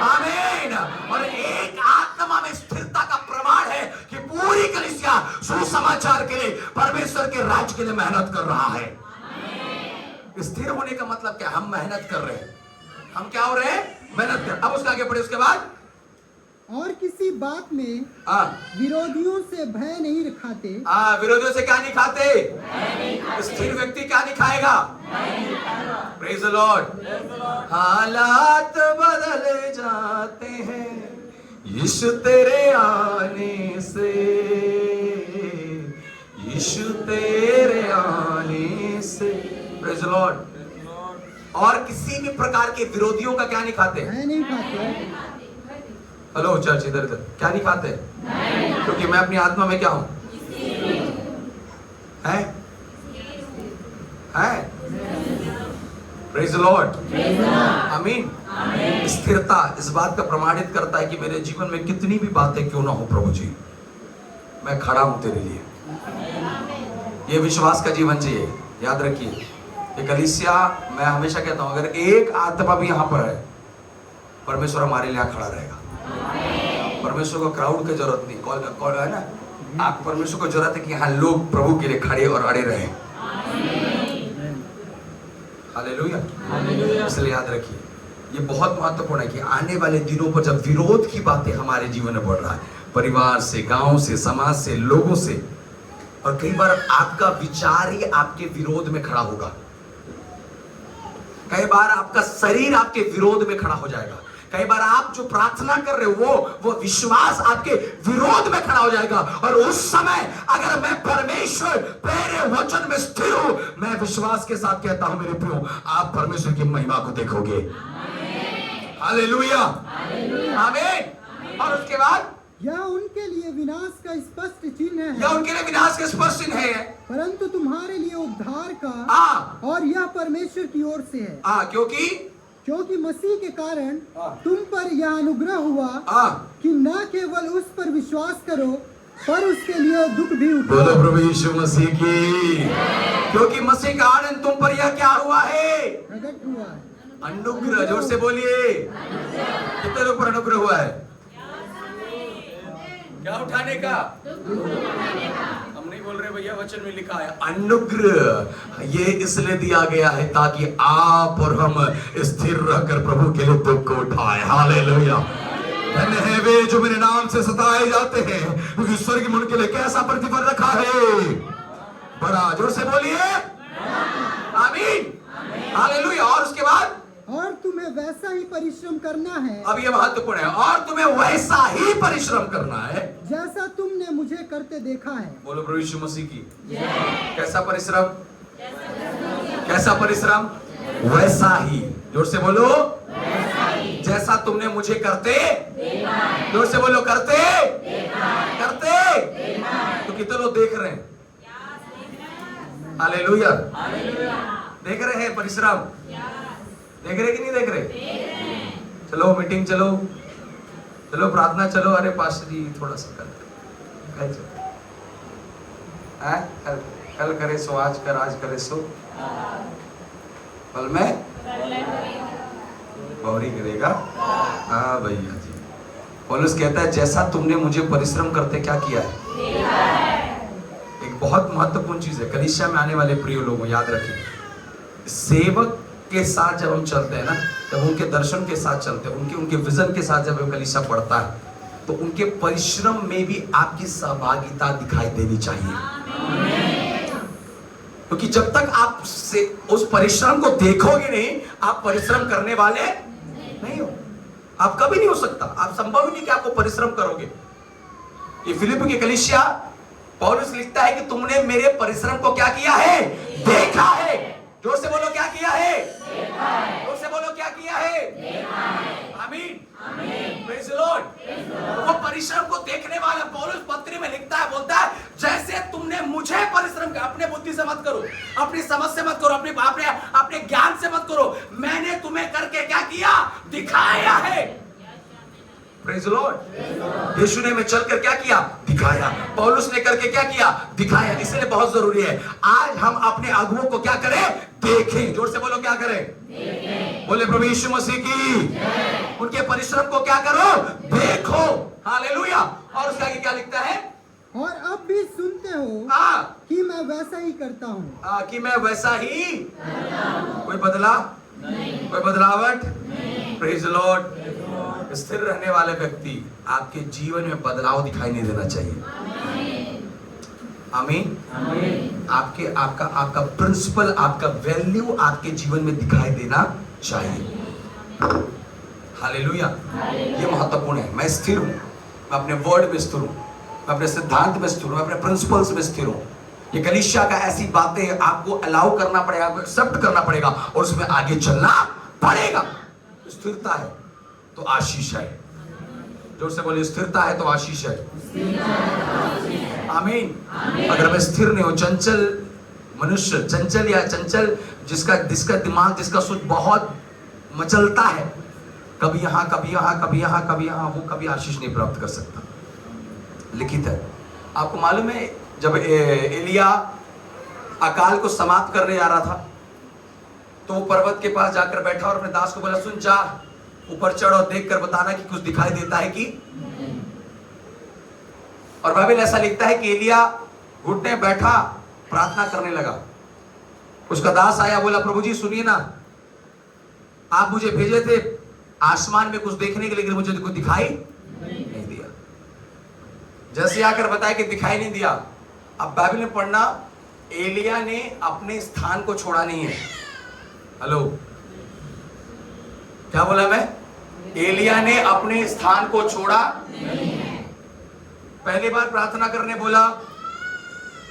आमीन। और एक आत्मा में स्थिरता का प्रमाण है कि पूरी कलीसिया सुसमाचार के लिए, परमेश्वर के राज्य के लिए मेहनत कर रहा है। स्थिर होने का मतलब क्या? हम मेहनत कर रहे हैं। हम क्या हो रहे हैं? मेहनत कर। अब उसका आगे पढ़े, उसके बाद और किसी बात में विरोधियों से भय नहीं दिखाते। विरोधियों से क्या नहीं खाते? स्थिर व्यक्ति क्या नहीं खाएगा? Praise the Lord. हालात बदल जाते हैं यीशु तेरे आने से, यीशु तेरे आने से। Praise the Lord. और किसी भी प्रकार के विरोधियों का क्या नहीं खाते? नहीं खाते। हेलो चर्च, इधर इधर क्या नहीं खाते? क्योंकि मैं अपनी आत्मा में क्या हूं? है? प्रेज़ द लॉर्ड, आमीन। स्थिरता इस बात का प्रमाणित करता है कि मेरे जीवन में कितनी भी बातें क्यों ना हो, प्रभु जी मैं खड़ा हूं तेरे लिए। ये विश्वास का जीवन चाहिए। याद रखिए, ये कलीसिया, मैं हमेशा कहता हूं, अगर एक आत्मा भी यहां पर है, परमेश्वर हमारे लिए खड़ा रहेगा। परमेश्वर को क्राउड की जरूरत नहीं, कॉल है ना, आप परमेश्वर को जरूरत है कि हाँ लोग प्रभु के लिए खड़े और अड़े रहे। हालेलुया। इसलिए याद रखिए, ये बहुत महत्वपूर्ण है कि आने वाले दिनों पर जब विरोध की बातें हमारे जीवन में बढ़ रहा है, परिवार से, गांव से, समाज से, लोगों से, और कई बार आपका विचार ही आपके विरोध में खड़ा होगा। कई बार आपका शरीर आपके विरोध में खड़ा हो जाएगा। कई बार आप जो प्रार्थना कर रहे हो वो विश्वास आपके विरोध में खड़ा हो जाएगा। और उस समय अगर मैं परमेश्वर तेरे वचन में स्थिर हूं, मैं विश्वास के साथ कहता हूं मेरे प्रियो, आप परमेश्वर की महिमा को देखोगे। हालेलुया, आमीन। और उसके बाद यह उनके लिए विनाश का स्पष्ट चिन्ह है। यह उनके लिए विनाश का स्पष्ट चिन्ह है, परंतु तुम्हारे लिए उद्धार का, और यह परमेश्वर की ओर से है। क्योंकि मसीह के कारण तुम पर यह अनुग्रह हुआ कि न केवल उस पर विश्वास करो, पर उसके लिए दुख भी उठाओ। बोलो प्रभु यीशु मसीह की। क्योंकि मसीह का कारण तुम पर यह क्या हुआ है? प्रकट हुआ है। अनुग्रह, जोर से बोलिए। कितने लोग पर अनुग्रह हुआ है? क्या उठाने का? हम नहीं बोल रहे भैया, वचन में लिखा है अनुग्रह। ये इसलिए दिया गया है ताकि आप और हम स्थिर रहकर प्रभु के लिए दुख को उठाए। हालेलुया। धन्य है वे जो मेरे नाम से सताए जाते हैं, क्योंकि स्वर्ग में उनके लिए कैसा प्रतिफल रखा है? बड़ा। जोर से बोलिए आमीन, हालेलुया। और उसके बाद और तुम्हें वैसा ही परिश्रम करना है। अब ये महत्वपूर्ण है, और तुम्हें वैसा ही परिश्रम करना है जैसा तुमने मुझे करते देखा है। बोलो प्रभु यीशु मसीह की। कैसा परिश्रम? कैसा परिश्रम? वैसा ही। जोर से बोलो, जैसा तुमने मुझे करते। जोर से बोलो, करते। करते। तो कितने लोग देख रहे हैं? हालेलुया। देख रहे हैं परिश्रम? देख रहे कि नहीं देख रहे? चलो मीटिंग, चलो चलो प्रार्थना, चलो। अरे पास्टर जी थोड़ा सा कल करे सो, आज कर, आज करे सो, कल में गौरी करेगा। हाँ भैया जी। पौलुस कहता है जैसा तुमने मुझे परिश्रम करते क्या किया है। एक बहुत महत्वपूर्ण चीज है कलीसिया में आने वाले प्रिय लोगों, याद रखिए, सेवक के साथ जब हम चलते हैं ना, जब उनके दर्शन के साथ चलते हैं, उनके विजन के साथ जब कलीसिया पढ़ता है, तो उनके परिश्रम में भी आपकी सहभागिता दिखाई देनी चाहिए। क्योंकि जब तक आप से उस परिश्रम को देखोगे नहीं, आप परिश्रम करने वाले नहीं हो। आप कभी नहीं हो सकता, आप संभव ही नहीं कि आपको परिश्रम करोगे। ये फिलिप की कलीसिया, पौलुस लिखता है कि तुमने मेरे परिश्रम को क्या किया है? देखा है। जोर से बोलो, क्या किया है? देखा है। जोर से बोलो, क्या किया है? देखा है। आमीन, आमीन, प्रेज़ द लॉर्ड। वो परिश्रम को देखने वाला पौलुस पत्री में लिखता है, बोलता है जैसे तुमने मुझे परिश्रम किया, अपने बुद्धि से मत करो, अपनी समझ से मत करो, अपने ज्ञान से मत करो, मैंने तुम्हें करके क्या किया? दिखाया है। Praise the Lord. यीशु ने में चलकर क्या किया? दिखाया। पौलुस ने करके क्या किया? दिखाया। इसलिए बहुत जरूरी है आज हम अपने अगुओं को क्या करें? देखें। जोर से बोलो, क्या करें? देखें। बोले प्रभु यीशु मसीह की। उनके परिश्रम को क्या करो? देखो। हालेलुया। और उसके आगे क्या लिखता है? और अब भी सुनते हो कि मैं वैसा ही करता हूँ। कि मैं वैसा ही कोई बदला नहीं, कोई बदलावट नहीं। Praise the Lord. स्थिर रहने वाले व्यक्ति, आपके जीवन में बदलाव दिखाई नहीं देना चाहिए। आमीन, आमीन। आपका प्रिंसिपल, आपका वैल्यू आपके जीवन में दिखाई देना चाहिए। हालेलुया। ये महत्वपूर्ण है। मैं स्थिर हूं, मैं अपने वर्ड में स्थिर हूं, मैं अपने सिद्धांत में स्थिर हूं, मैं अपने प्रिंसिपल्स में स्थिर हूं। ये कलीसिया का ऐसी बातें आपको अलाउ करना पड़ेगा, आपको एक्सेप्ट करना पड़ेगा और उसमें आगे चलना पड़ेगा। स्थिरता है तो आशीष है। जोर से बोलिए, स्थिरता है तो आशीष है। आमीन। अगर मैं स्थिर नहीं हूं, चंचल मनुष्य, चंचल या चंचल जिसका दिमाग, जिसका सोच बहुत मचलता है, कभी यहां कभी यहां कभी यहां कभी यहां, वो कभी आशीष नहीं प्राप्त कर सकता। लिखित है। आपको मालूम है जब एलिया अकाल को समाप्त करने जा रहा था तो वो पर्वत के पास जाकर बैठा और अपने दास को बोला, सुन, जा ऊपर चढ़ और देख कर बताना कि कुछ दिखाई देता है कि नहीं। और बाइबल ऐसा लिखता है कि एलिया घुटने बैठा प्रार्थना करने लगा। उसका दास आया, बोला, प्रभु जी सुनिए ना, आप मुझे भेजे थे आसमान में कुछ देखने के लिए, लेकिन मुझे कुछ दिखाई नहीं दिया। जैसे आकर बताया कि दिखाई नहीं दिया। अब बाइबल में पढ़ना, एलिया ने अपने स्थान को छोड़ा नहीं है। हेलो, क्या बोला मैं? एलिया ने अपने स्थान को छोड़ा नहीं है। पहली बार प्रार्थना करने बोला,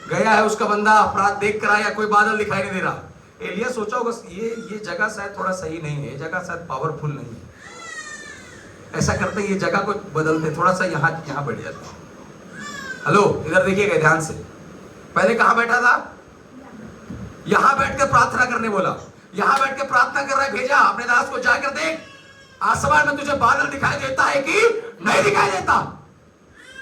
गया है उसका बंदा, अपराध देख कर आया, कोई बादल दिखाई नहीं दे रहा। एलिया सोचा होगा ये जगह शायद थोड़ा सही नहीं है, ये जगह शायद पावरफुल नहीं है, ऐसा करते ये जगह को बदलते, थोड़ा सा यहाँ बैठ जाते। हेलो, इधर देखिएगा ध्यान से। पहले कहां बैठा था? यहां बैठकर प्रार्थना करने बोला। यहां बैठ के प्रार्थना कर रहा है, भेजा अपने दास को, जाकर देख आसमान में तुझे बादल दिखाई देता है कि नहीं दिखाई देता।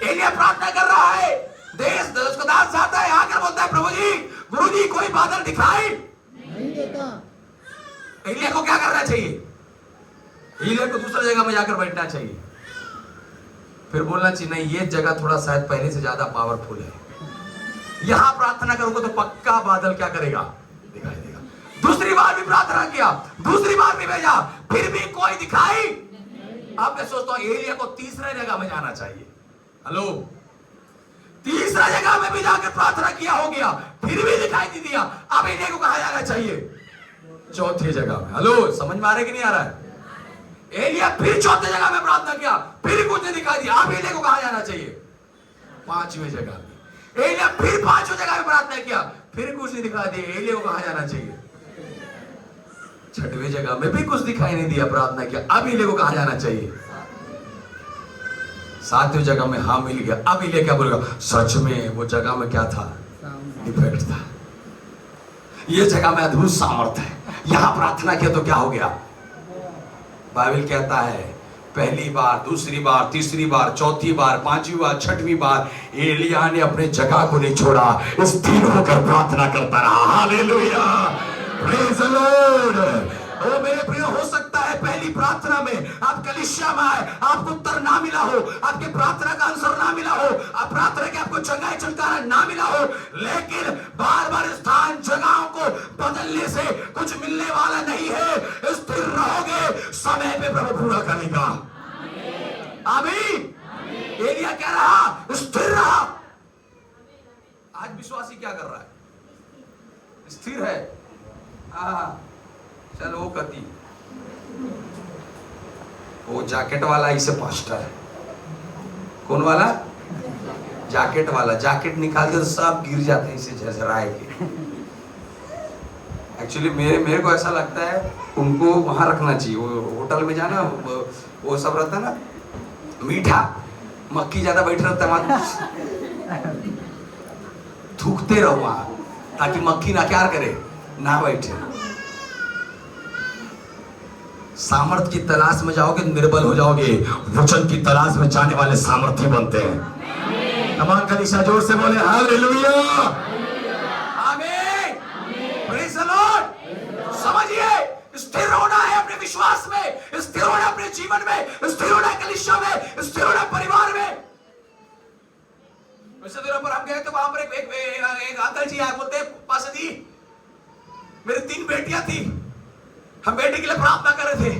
एलिया प्रार्थना कर रहा है, देश को दास जाता है, आकर बोलता है, प्रभु जी, गुरु जी, कोई बादल दिखाई नहीं देता। एलिया को क्या करना चाहिए? एलिया को दूसरी जगह में जाकर बैठना चाहिए, फिर बोलना चाहिए, नहीं ये जगह थोड़ा शायद पहले से ज्यादा पावरफुल है, यहां प्रार्थना करूंगा तो पक्का बादल क्या करेगा? दिखाई देगा। दूसरी बार भी प्रार्थना किया, दूसरी बार भी भेजा, फिर भी कोई दिखाई। अब मैं सोचता हूं एलिया को तीसरे जगह में जाना चाहिए। हेलो, तीसरा जगह में भी जाकर प्रार्थना किया, हो गया, फिर भी दिखाई नहीं दिया। अब एलिया को कहां जाना चाहिए? चौथी जगह में। हेलो, समझ में आ रहा है कि नहीं आ रहा है? एलिया फिर चौथे जगह में प्रार्थना किया, फिर कुछ नहीं दिखाई दिया। अब एलिया को कहां जाना चाहिए? पांचवें जगह में। एलिया फिर पांचवें जगह में प्रार्थना किया, फिर कुछ नहीं दिखाई दिया। एलिया को कहां जाना चाहिए? छठवें जगह में भी कुछ दिखाई नहीं दिया, प्रार्थना किया, अब एलिया को कहां जाना चाहिए? सातवें जगह में हाँ मिल गया। अब एलिया क्या बोलेगा? सच में वो जगह में क्या था? डिफेक्ट था। ये जगह में अद्भुत सामर्थ्य है, यहां प्रार्थना किया तो क्या हो गया? बाइबल कहता है पहली बार, दूसरी बार, तीसरी बार, चौथी बार, पांचवी बार, छठवीं बार एलिया ने अपने जगह को नहीं छोड़ा, स्थिर होकर प्रार्थना करता रहा। Hallelujah, praise the Lord. ओ मेरे प्रिय, हो सकता है पहली प्रार्थना में आप कलीसिया में आए, आपको उत्तर ना मिला हो, आपके प्रार्थना का आंसर ना मिला हो, आप प्रार्थना के आपको चंगाई छुटकारा ना मिला हो, लेकिन बार बार स्थान जगहों को बदलने से कुछ मिलने वाला नहीं है। स्थिर रहोगे, समय पे प्रभु पूरा करेगा। आमीन। एलिया कह रहा, स्थिर रहा। आज विश्वासी क्या कर रहा है? स्थिर है। चलो वो कती वो जैकेट वाला इसे पास्टर है। कौन वाला? जैकेट वाला। जैकेट निकालते तो सब गिर जाते हैं इसे झरझराए के। एक्चुअली मेरे को ऐसा लगता है उनको वहां रखना चाहिए। वो होटल में जाना वो सब रहता है ना, मीठा मक्खी ज्यादा बैठ रहता है वहां, थूकते रहो वहां ताकि मक्खी ना क्या करे, ना बैठे। सामर्थ्य की तलाश में जाओगे निर्बल हो जाओगे, वचन की तलाश में जाने वाले सामर्थ्य बनते हैं। तमाम कलीसिया जोर से बोले हालेलुया, आमीन, प्रेज़ द लॉर्ड। समझिए, स्थिर होना है अपने विश्वास में, स्थिर होना अपने जीवन में, स्थिर होना कलीसिया में, स्थिर होना परिवार में। वैसे दिनों पर हम गए तो वहां पर एक अंकल जी आए, बोलते पास जी मेरी 3 बेटियां थी, हम बेटे के लिए प्रार्थना कर रहे थे,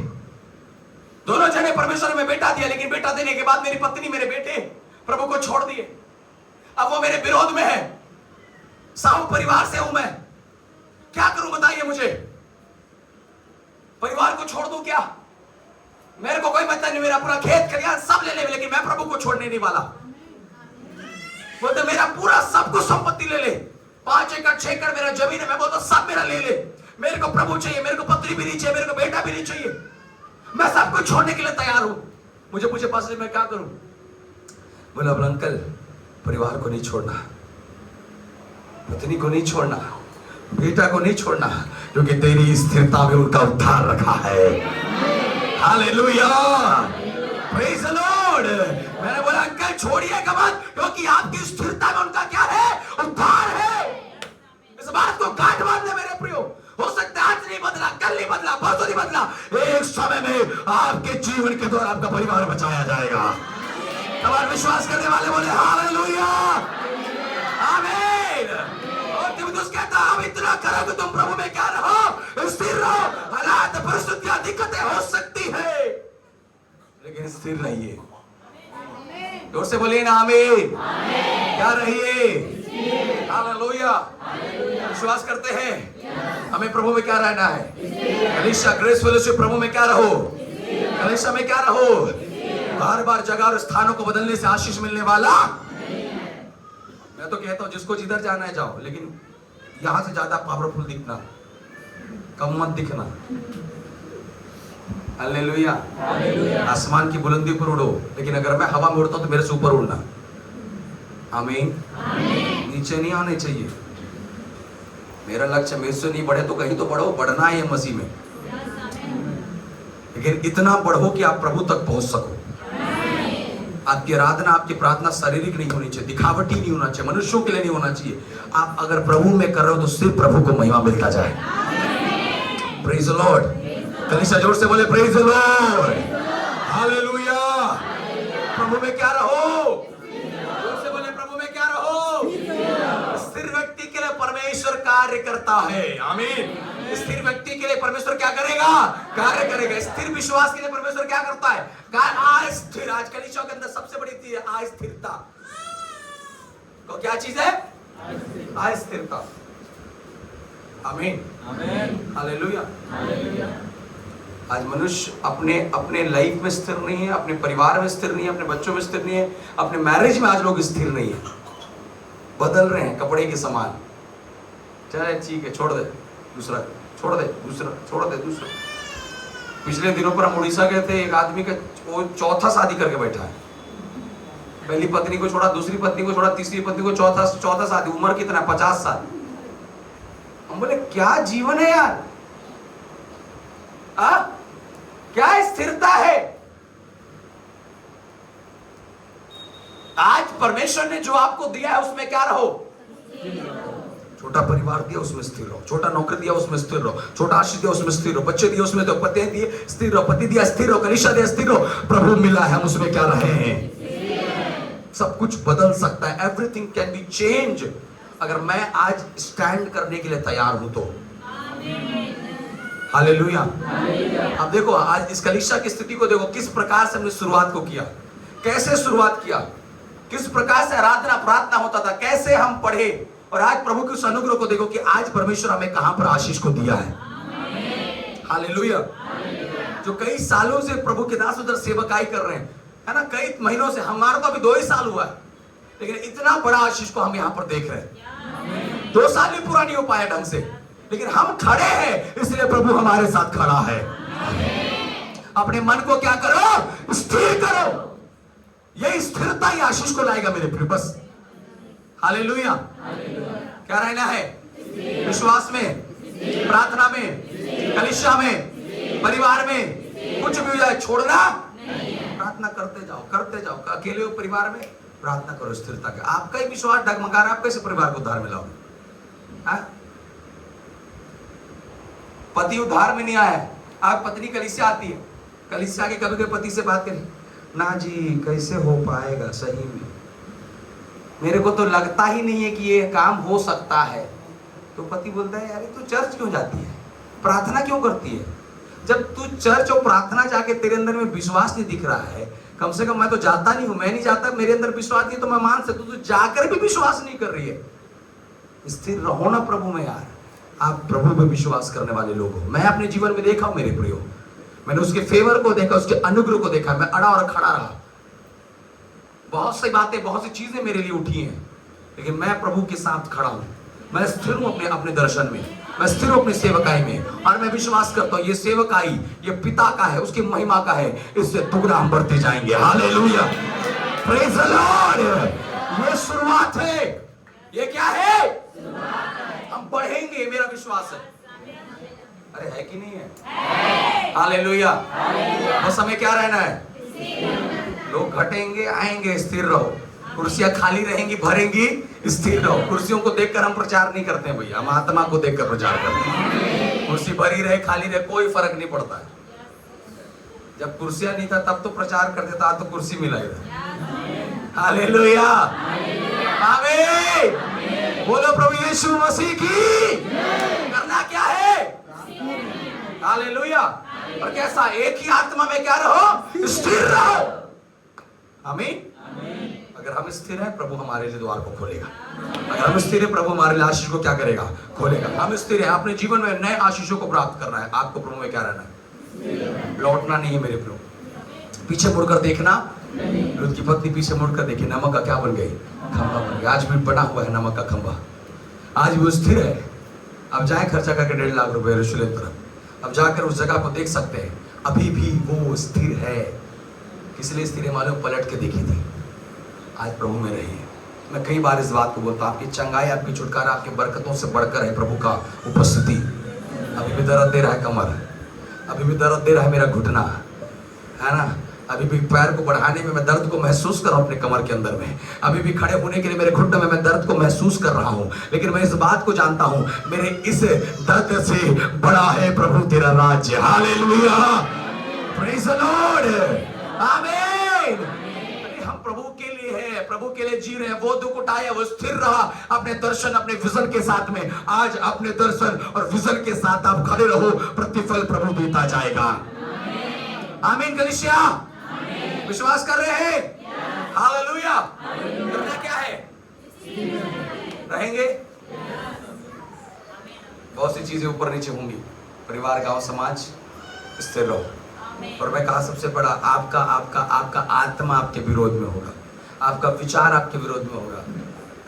दोनों जने परमेश्वर में बेटा दिया, लेकिन बेटा देने के बाद मेरी पत्नी मेरे बेटे प्रभु को छोड़ दिए। अब वो मेरे विरोध में है, साहू परिवार से हूं मैं, क्या करूं बताइए मुझे? परिवार को छोड़ दूं क्या? मेरे को कोई मतलब नहीं, मेरा पूरा खेत खलियान सब ले ले, लेकिन मैं प्रभु को छोड़ने नहीं वाला। बोलते मेरा पूरा सब कुछ संपत्ति ले ले, 5 एकड़ 6 एकड़ मेरा जमीन है, मैं बोलता सब मेरा ले ले, मेरे को प्रभु चाहिए, मेरे को पत्नी भी नहीं चाहिए, मेरे को बेटा भी नहीं चाहिए, मैं सब कुछ छोड़ने के लिए तैयार हूं। मुझे पास मैं क्या करूं? बोला अंकल परिवार को नहीं छोड़ना, पत्नी को नहीं छोड़ना, बेटा को नहीं छोड़ना, क्योंकि तेरी स्थिरता में उनका उद्धार रखा है। Hallelujah, praise the Lord. मैंने बोला अंकल छोड़िएगा मत, क्योंकि आपकी स्थिरता में उनका क्या है? उद्धार है। इस बात को गांठ बांधने मेरे प्रियो, हो सकता है आज नहीं बदला, कल नहीं बदला, परसों नहीं बदला, एक समय में आपके जीवन के द्वारा आपका परिवार बचाया जाएगा। तब विश्वास करने वाले बोले हालेलुया, आमीन। और तीमुथियुस कहता अब इतना करो कि तुम प्रभु में क्या रहो, स्थिर रहो। हालात परिस्थितियां दिक्कतें हो सकती है, लेकिन स्थिर रहिए। जोर से बोलिए ना आमीन। क्या रहिए? हालेलुया। विश्वास करते हैं हमें प्रभु में क्या रहना है? कलीसिया ग्रेस फेलोशिप प्रभु में क्या रहो, कलीसिया में क्या रहो। बार बार जगह और स्थानों को बदलने से आशीष मिलने वाला। मैं तो कहता हूं जिसको जिधर जाना है जाओ, लेकिन यहां से ज्यादा पावरफुल दिखना, कम मत दिखना। हालेलुया। आसमान की बुलंदी पर उड़ो, लेकिन अगर मैं हवा में उड़ता हूं तो मेरे से ऊपर उड़ना। आमीन। नीचे नहीं आने चाहिए। मेरा लक्ष्य मेरे से नहीं बढ़े तो कहीं तो बढ़ो, बढ़ना है मसीह में, लेकिन इतना बढ़ो कि आप प्रभु तक पहुंच सको। आपकी आराधना, आपकी प्रार्थना शारीरिक नहीं होनी चाहिए, दिखावटी नहीं होना चाहिए, मनुष्यों के लिए नहीं होना चाहिए। आप अगर प्रभु में कर रहे हो तो सिर्फ प्रभु को महिमा मिलता जाए। Praise the Lord. कलीसिया जोर से बोले प्रेज द लॉर्ड, हालेलुया। प्रभु में क्या रहो, जोर से बोले प्रभु में क्या रहो। स्थिर व्यक्ति के लिए परमेश्वर कार्य करता है। आमीन। स्थिर व्यक्ति के लिए परमेश्वर क्या करेगा? कार्य करेगा। स्थिर विश्वास के लिए परमेश्वर क्या करता है? अस्थिर। आज कलीसिया के अंदर सबसे बड़ी चीज है अस्थिरता। तो क्या चीज है? अस्थिरता। आमीन, आमीन, हालेलुया। आज मनुष्य अपने लाइफ में स्थिर नहीं है, अपने परिवार में स्थिर नहीं है, अपने बच्चों में स्थिर नहीं है, अपने मैरिज में आज लोग स्थिर नहीं है, बदल रहे हैं कपड़े के समान। चले ठीक है, छोड़ दे दूसरा, छोड़ दे दूसरा, छोड़ दे दूसरा। पिछले दिनों पर हम उड़ीसा गए थे, एक आदमी का वो चौथा शादी करके बैठा है। पहली पत्नी को छोड़ा, दूसरी पत्नी को छोड़ा, तीसरी पत्नी को चौथा शादी। उम्र कितना? 50 साल। हम बोले क्या जीवन है यार, क्या स्थिरता है। आज परमेश्वर ने जो आपको दिया है उसमें क्या रहो। छोटा परिवार दिया उसमें स्थिर रहो, छोटा नौकरी दिया उसमें स्थिर रहो, छोटा आशीष दिया उसमें स्थिर रहो, बच्चे दिए उसमें तो पति दिए स्थिर रहो, पति दिया स्थिर रहो, कलीसिया दिया स्थिर रहो, प्रभु मिला है हम उसमें क्या रहे हैं। सब कुछ बदल सकता है, एवरीथिंग कैन बी चेंज, अगर मैं आज स्टैंड करने के लिए तैयार हूं तो। हालेलुया। अब देखो आज इस कलीसिया की स्थिति को देखो, किस प्रकार से हमने शुरुआत को किया, कैसे शुरुआत किया, किस प्रकार से आराधना प्रार्थना होता था, कैसे हम पढ़े, और आज प्रभु के उस अनुग्रह को देखो कि आज परमेश्वर हमें कहां पर आशीष को दिया है। हालेलुया। जो कई सालों से प्रभु के दास उधर सेवकाई कर रहे हैं, है ना, कई महीनों से, हमारा तो अभी 2 ही साल हुआ है, लेकिन इतना बड़ा आशीष को हम यहां पर देख रहे हैं। 2 साल भी पूरा नहीं हो पाया ढंग से, लेकिन हम खड़े हैं, इसलिए प्रभु हमारे साथ खड़ा है। अपने मन को क्या करो, स्थिर करो। यही स्थिरता ही आशीष को लाएगा मेरे प्रिय। बस हालेलुया। क्या रहना है? विश्वास में, प्रार्थना में, कलीसिया में, परिवार में, कुछ भी हो जाए छोड़ना। प्रार्थना करते जाओ, करते जाओ। अकेले हो परिवार में, प्रार्थना करो स्थिरता का। आपका ही विश्वास डगमगा रहा है, आप कैसे परिवार को उद्धार में लाओगे? पति उद्धार में नहीं आया है, आप पत्नी कलीसिया आती है, कलीसिया के कभी कभी पति से बात करें, ना जी कैसे हो पाएगा, सही में मेरे को तो लगता ही नहीं है कि ये काम हो सकता है। तो पति बोलता है, यार तू चर्च क्यों जाती है, प्रार्थना क्यों करती है? जब तू चर्च और प्रार्थना जाके तेरे अंदर में विश्वास नहीं दिख रहा है, कम से कम मैं तो जाता नहीं हूं, मैं नहीं जाता, मेरे अंदर विश्वास नहीं, तो मैं मान सकता हूं, तू जाकर भी विश्वास नहीं कर रही है। स्थिर रहो ना प्रभु में यार। आप प्रभु में विश्वास करने वाले लोग हो। मैं अपने जीवन में देखा हूं मेरे प्रियो, मैंने उसके फेवर को देखा, उसके अनुग्रह को देखा। मैं अड़ा और खड़ा रहा, बहुत सी बातें, बहुत सी चीजें मेरे लिए उठी हैं, लेकिन मैं प्रभु के साथ खड़ा हूं। मैं स्थिर हूं अपने अपने दर्शन में, मैं स्थिर हूं अपनी सेवकाई में, और मैं विश्वास करता हूं ये सेवकाई ये पिता का है, उसकी महिमा का है, इससे दुगना हम बढ़ते जाएंगे। Hallelujah, praise the Lord. ये शुरुआत है। ये क्या है? हम बढ़ेंगे, मेरा विश्वास है। अरे है कि नहीं है? हालेलुया। बस हमें क्या रहना है? लोग घटेंगे आएंगे, स्थिर रहो। कुर्सियां खाली रहेंगी, भरेंगी, स्थिर रहो। कुर्सियों को देखकर हम प्रचार नहीं करते हैं भैया, हम आत्मा को देखकर प्रचार करते हैं। कुर्सी भरी रहे खाली रहे कोई फर्क नहीं पड़ता है। जब कुर्सियां नहीं था तब तो प्रचार करते था, तो कुर्सी मिला इधर। हालेलुया, आमीन। बोलो प्रभु यीशु मसीह की। करना क्या है? हालेलुया। और कैसा? एक ही आत्मा में क्या रहो, स्थिर रहो। आमीन। अगर हम स्थिर हैं, प्रभु हमारे लिए द्वार को खोलेगा। अगर हम स्थिर हैं, प्रभु हमारे लिए आशीष को क्या करेगा? खोलेगा। हम स्थिर हैं, अपने जीवन में नए आशीषों को प्राप्त करना है। आपको प्रभु में क्या रहना है? लौटना नहीं है मेरे प्रभु। पीछे मुड़कर देखना। लूत की पत्नी पीछे मुड़कर देखी, नमक का क्या बन गई? खंभा बन गया। आज भी बना हुआ है नमक का खंभा, आज भी वो स्थिर है। अब जाए खर्चा करके 1.5 लाख रुपए यरूशलेम तरफ, अब जाकर उस जगह को देख सकते हैं, अभी भी वो स्थिर है। किस लिए स्थिर है मालूम? पलट के देखी थी। आज प्रभु में रहिए। मैं कई बार इस बात को बोलता हूं, आपकी चंगाई, आपकी छुटकारा, आपकी बरकतों से बढ़कर है प्रभु का उपस्थिति। अभी भी दर्द दे रहा है कमर, अभी भी दर्द दे रहा है मेरा घुटना, है ना, अभी भी पैर को बढ़ाने में मैं दर्द को महसूस कर रहा हूं अपने कमर के अंदर में, अभी भी खड़े होने के लिए मेरे घुटने में मैं दर्द को महसूस कर रहा हूं। लेकिन मैं इस बात को जानता हूं, मेरे इस दर्द से बड़ा है प्रभु तेरा राज्य। हालेलुया, प्रेज द लॉर्ड, आमीन। हम प्रभु के लिए है, प्रभु के लिए जी रहे हैं। वो दुख उठाया, वो स्थिर रहा अपने दर्शन, अपने विजन के साथ में। आज अपने दर्शन और विजन के साथ आप खड़े रहो, प्रतिफल प्रभु देता जाएगा। आमीन। कलीसिया विश्वास कर रहे हैं? हालेलुया। करना क्या है? रहेंगे। बहुत सी चीजें ऊपर नीचे होंगी, परिवार, गांव, समाज, स्थिर रहो। और मैं कहा सबसे बड़ा, आपका आपका आपका आत्मा आपके विरोध में होगा, आपका विचार आपके विरोध में होगा।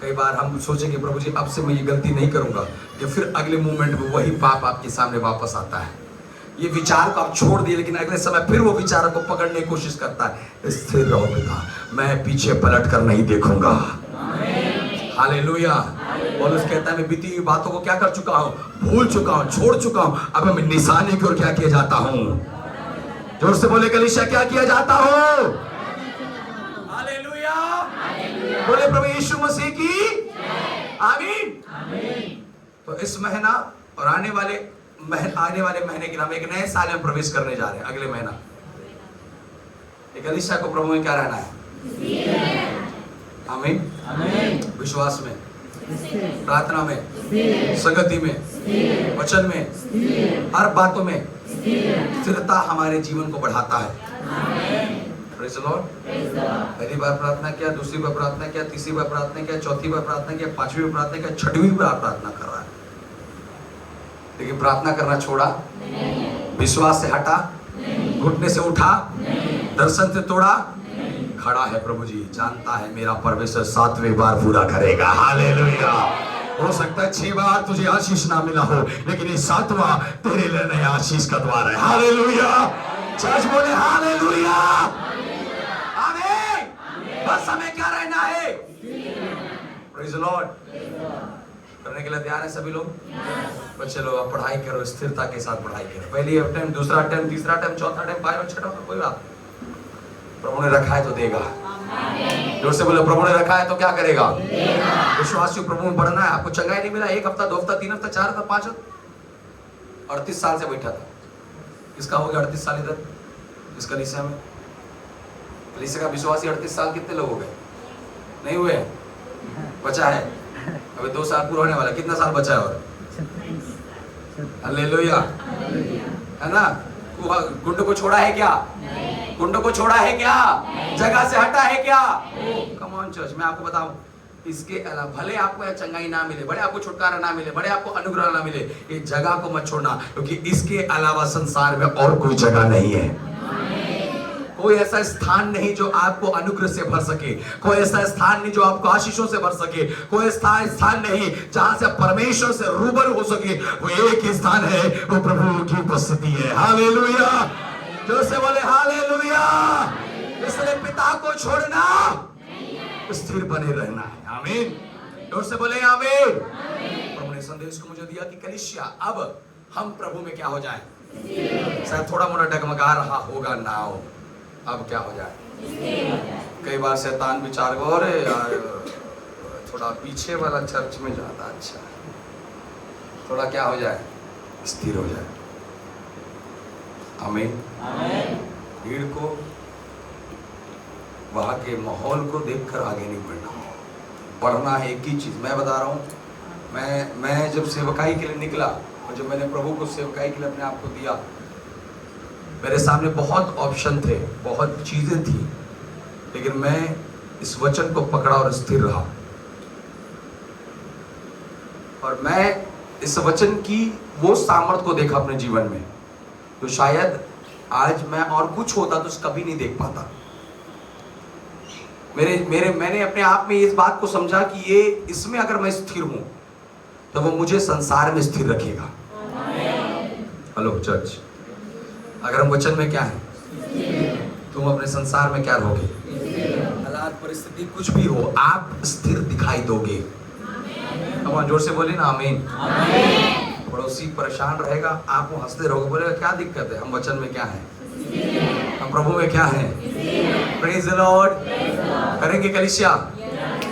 कई बार हम सोचेंगे प्रभु जी अब से मैं ये गलती नहीं करूंगा, कि फिर अगले मोमेंट में वही पाप आपके सामने वापस आता है। ये विचार को आप छोड़ दिए, लेकिन अगले समय फिर वो विचारों को पकड़ने की कोशिश करता है। स्थिर रहो पिता, मैं पीछे पलट कर नहीं देखूंगा। हालेलुया। पौलुस कहता है मैं बीती हुई बातों को क्या कर चुका हूँ? भूल चुका हूँ, छोड़ चुका हूँ। अब मैं निशाने की ओर क्या किया जाता हूँ? जोर से बोले कलीसिया, क्या किया जाता हो? हालेलुया। बोले प्रभु यीशु मसीह की आमीन। तो इस महीना और आने वाले महीने के नाम एक नए साल में प्रवेश करने जा रहे हैं। अगले महीना कलीसिया को प्रभु में क्या रहना है? आमीन। विश्वास में, प्रार्थना में, संगति में, वचन में, हर बातों में स्थिरता हमारे जीवन को बढ़ाता है। Praise the Lord. पहली बार प्रार्थना किया, दूसरी बार प्रार्थना किया, तीसरी बार प्रार्थना किया, चौथी बार प्रार्थना किया, पांचवी बार प्रार्थना किया, छठवीं बार प्रार्थना कर रहा है, लेकिन प्रार्थना करना छोड़ा, विश्वास से हटा, घुटने से उठा, दर्शन से तोड़ा, खड़ा है। प्रभु जी जानता है मेरा परमेश्वर 7वें बार पूरा करेगा। हालेलुया। हो सकता है 6 बार तुझे आशीष ना मिला हो, लेकिन ये 7वां तेरे लिए नया आशीष का द्वार है। हालेलुया। चर्च बोले हालेलुया, आमीन। बस हमें क्या रहना है? Praise the Lord. करने के लिए तैयार है सभी लोग? बच्चे लोग अब पढ़ाई करो, स्थिरता के साथ पढ़ाई करो। पहली अटेम्प्ट, दूसरा अटेम्प्ट, तीसरा अटेम्प्ट, चौथा अटेम्प्ट, 5 और 6 कोई बात। प्रभु ने रखा है तो देगा। जोर से बोलो, प्रभु ने रखा है तो क्या करेगा? विश्वास से प्रभु में बढ़ना है। आपको चंगाई नहीं मिला 1 हफ्ता, 2 हफ्ता, 3 हफ्ता, 4 हफ्ता, 5 हफ्ता, 38 साल से बैठा था। किसका हो गया 38 साल इधर इस कलीसिया में? कलीसिया का विश्वासी 38 साल कितने लोग हो गए? नहीं हुए? बचा है अभी 2 साल पूरा होने वाला। कितना साल बचा है और? हालेलुया, है ना? कुंड को छोड़ा है क्या? कुंड को छोड़ा है क्या? जगह से हटा है क्या? कम ऑन चर्च, मैं आपको बताऊं, इसके अलावा भले आपको चंगाई ना मिले, भले आपको छुटकारा ना मिले, भले आपको अनुग्रह ना मिले, ये जगह को मत छोड़ना, क्योंकि इसके अलावा संसार में और कोई जगह नहीं है। कोई ऐसा स्थान नहीं जो आपको अनुग्रह से भर सके, कोई ऐसा स्थान नहीं जो आपको आशीषों से भर सके, कोई ऐसा स्थान नहीं जहां से परमेश्वर से रूबरू हो सके। वो एक ही स्थान है, वो प्रभु की उपस्थिति है। हालेलुया। जो से बोले हालेलुया। इसलिए पिता को छोड़ना, स्थिर बने रहना है। आमीन। जोर से बोले आमीन। प्रभु ने संदेश को मुझे दिया कि कलीसिया अब हम प्रभु में क्या हो जाए। शायद थोड़ा मोड़ा डगमगा रहा होगा नाव, अब क्या हो जाए। कई बार शैतान विचार को, अरे यार थोड़ा पीछे वाला चर्च में ज्यादा अच्छा है, थोड़ा क्या हो जाए, स्थिर हो जाए। आमीन। भीड़ को, वहां के माहौल को देखकर आगे नहीं बढ़ना है। एक ही चीज मैं बता रहा हूँ, मैं जब सेवकाई के लिए निकला और जब मैंने प्रभु को सेवकाई के लिए अपने आप को दिया, मेरे सामने बहुत ऑप्शन थे, बहुत चीजें थी, लेकिन मैं इस वचन को पकड़ा और स्थिर रहा। और मैं इस वचन की वो सामर्थ को देखा अपने जीवन में, तो शायद आज मैं और कुछ होता तो कभी नहीं देख पाता। मैंने अपने आप में इस बात को समझा कि ये इसमें अगर मैं स्थिर हूं तो वो मुझे संसार में स्थिर रखेगा। हेलो चर्च, अगर हम वचन में क्या है, तुम अपने संसार में क्या रहोगे? हालात परिस्थिति कुछ भी हो, आप स्थिर दिखाई दोगे। अब जोर से बोले ना आमीन। पड़ोसी परेशान रहेगा, आप वो हंसते रहोगे, बोलेगा क्या दिक्कत है, हम वचन में क्या है, हम प्रभु में क्या है। Praise the Lord. करेंगे कलीसिया,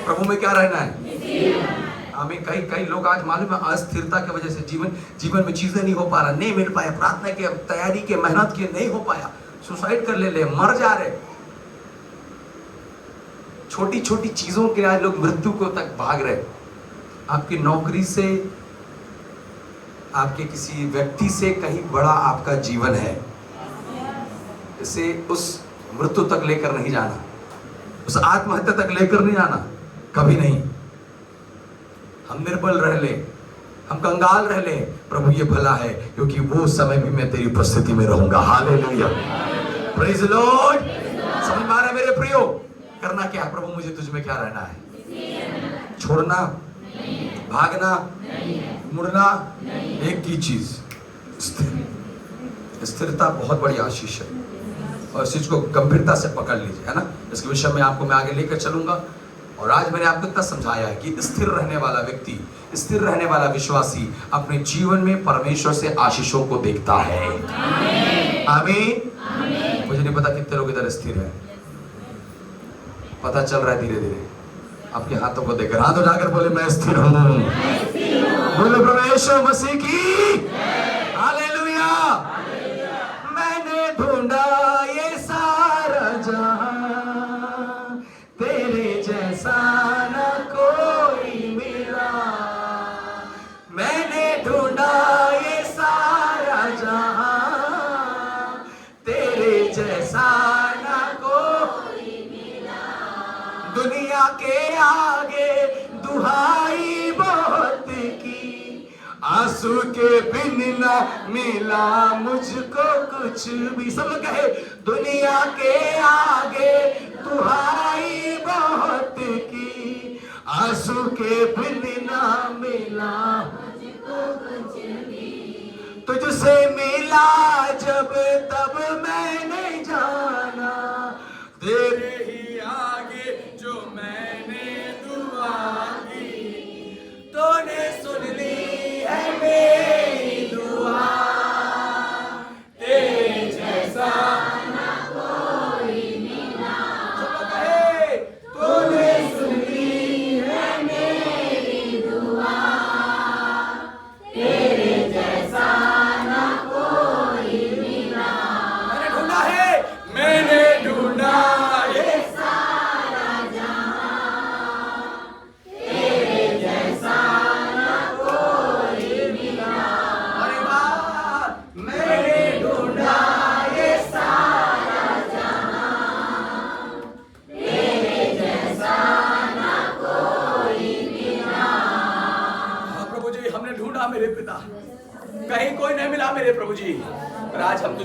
प्रभु में क्या रहना है। हमें कई लोग आज मालूम है अस्थिरता की वजह से जीवन में चीजें नहीं हो पा रहा, नहीं मिल पाया, प्रार्थना के तैयारी के मेहनत के नहीं हो पाया, सुसाइड कर ले, मर जा रहे। छोटी छोटी चीजों के आज लोग मृत्यु को तक भाग रहे। आपकी नौकरी से, आपके किसी व्यक्ति से कहीं बड़ा आपका जीवन है, इसे उस मृत्यु तक लेकर नहीं जाना, उस आत्महत्या तक लेकर नहीं जाना, कभी नहीं। हम निर्बल रह ले, हम कंगाल रह ले, प्रभु ये भला है, क्योंकि वो समय भी मैं तेरी उपस्थिति में रहूंगा। Hallelujah, praise the Lord. समझ में आ रहा है मेरे प्रियो? करना क्या है? प्रभु मुझे तुझ में क्या रहना है? छोड़ना, भागना, मुड़ना, एक ही चीज, स्थिरता बहुत बड़ी आशीष है, और इस चीज को गंभीरता से पकड़ लीजिए, है ना। इसके विषय में आपको मैं आगे लेकर चलूंगा। और आज मैंने आपको इतना समझाया है कि स्थिर रहने वाला व्यक्ति, स्थिर रहने वाला विश्वासी अपने जीवन में परमेश्वर से आशीषों को देखता है। आमीन। मुझे नहीं पता कितने लोग इधर स्थिर हैं, पता चल रहा है धीरे धीरे आपके हाथों को देखकर। हाथ उठाकर बोले मैं स्थिर हूं। बोले प्रभु यीशु मसीह की हालेलुया। मैंने ढूंढा ये सारा जहां, तेरे जैसा न कोई मिला। मैंने ढूंढा ये सारा जहां, तेरे जैसा न कोई दुनिया के आगे दुहाई बहुत की, आंसू के बिन न मिला मुझको कुछ भी। सब लोग कहे दुनिया के आगे दुहाई बहुत की, आंसू के बिन न मिला मुझको कुछ भी। तुझसे मिला जब तब मैंने जाना, तेरे ही आगे जो मैंने दुआ की, तूने सुन ली है मेरी दुआ, तेरे जैसा ना कोई मिला। सब कहे तूने सुन ली है मेरी दुआ, तेरे जैसा ना कोई मिला। मैंने ढूंढा है, मैंने ढूंढा ये सारा जहां, तेरे जैसा ना कोई मिला। अरे वाह, मैंने ढूंढा ये सारा जहां, तेरे जैसा ना कोई मिला। हाँ प्रभु जी, हमने ढूंढा मेरे पिता, कहीं कोई नहीं मिला मेरे प्रभु जी, पर आज हम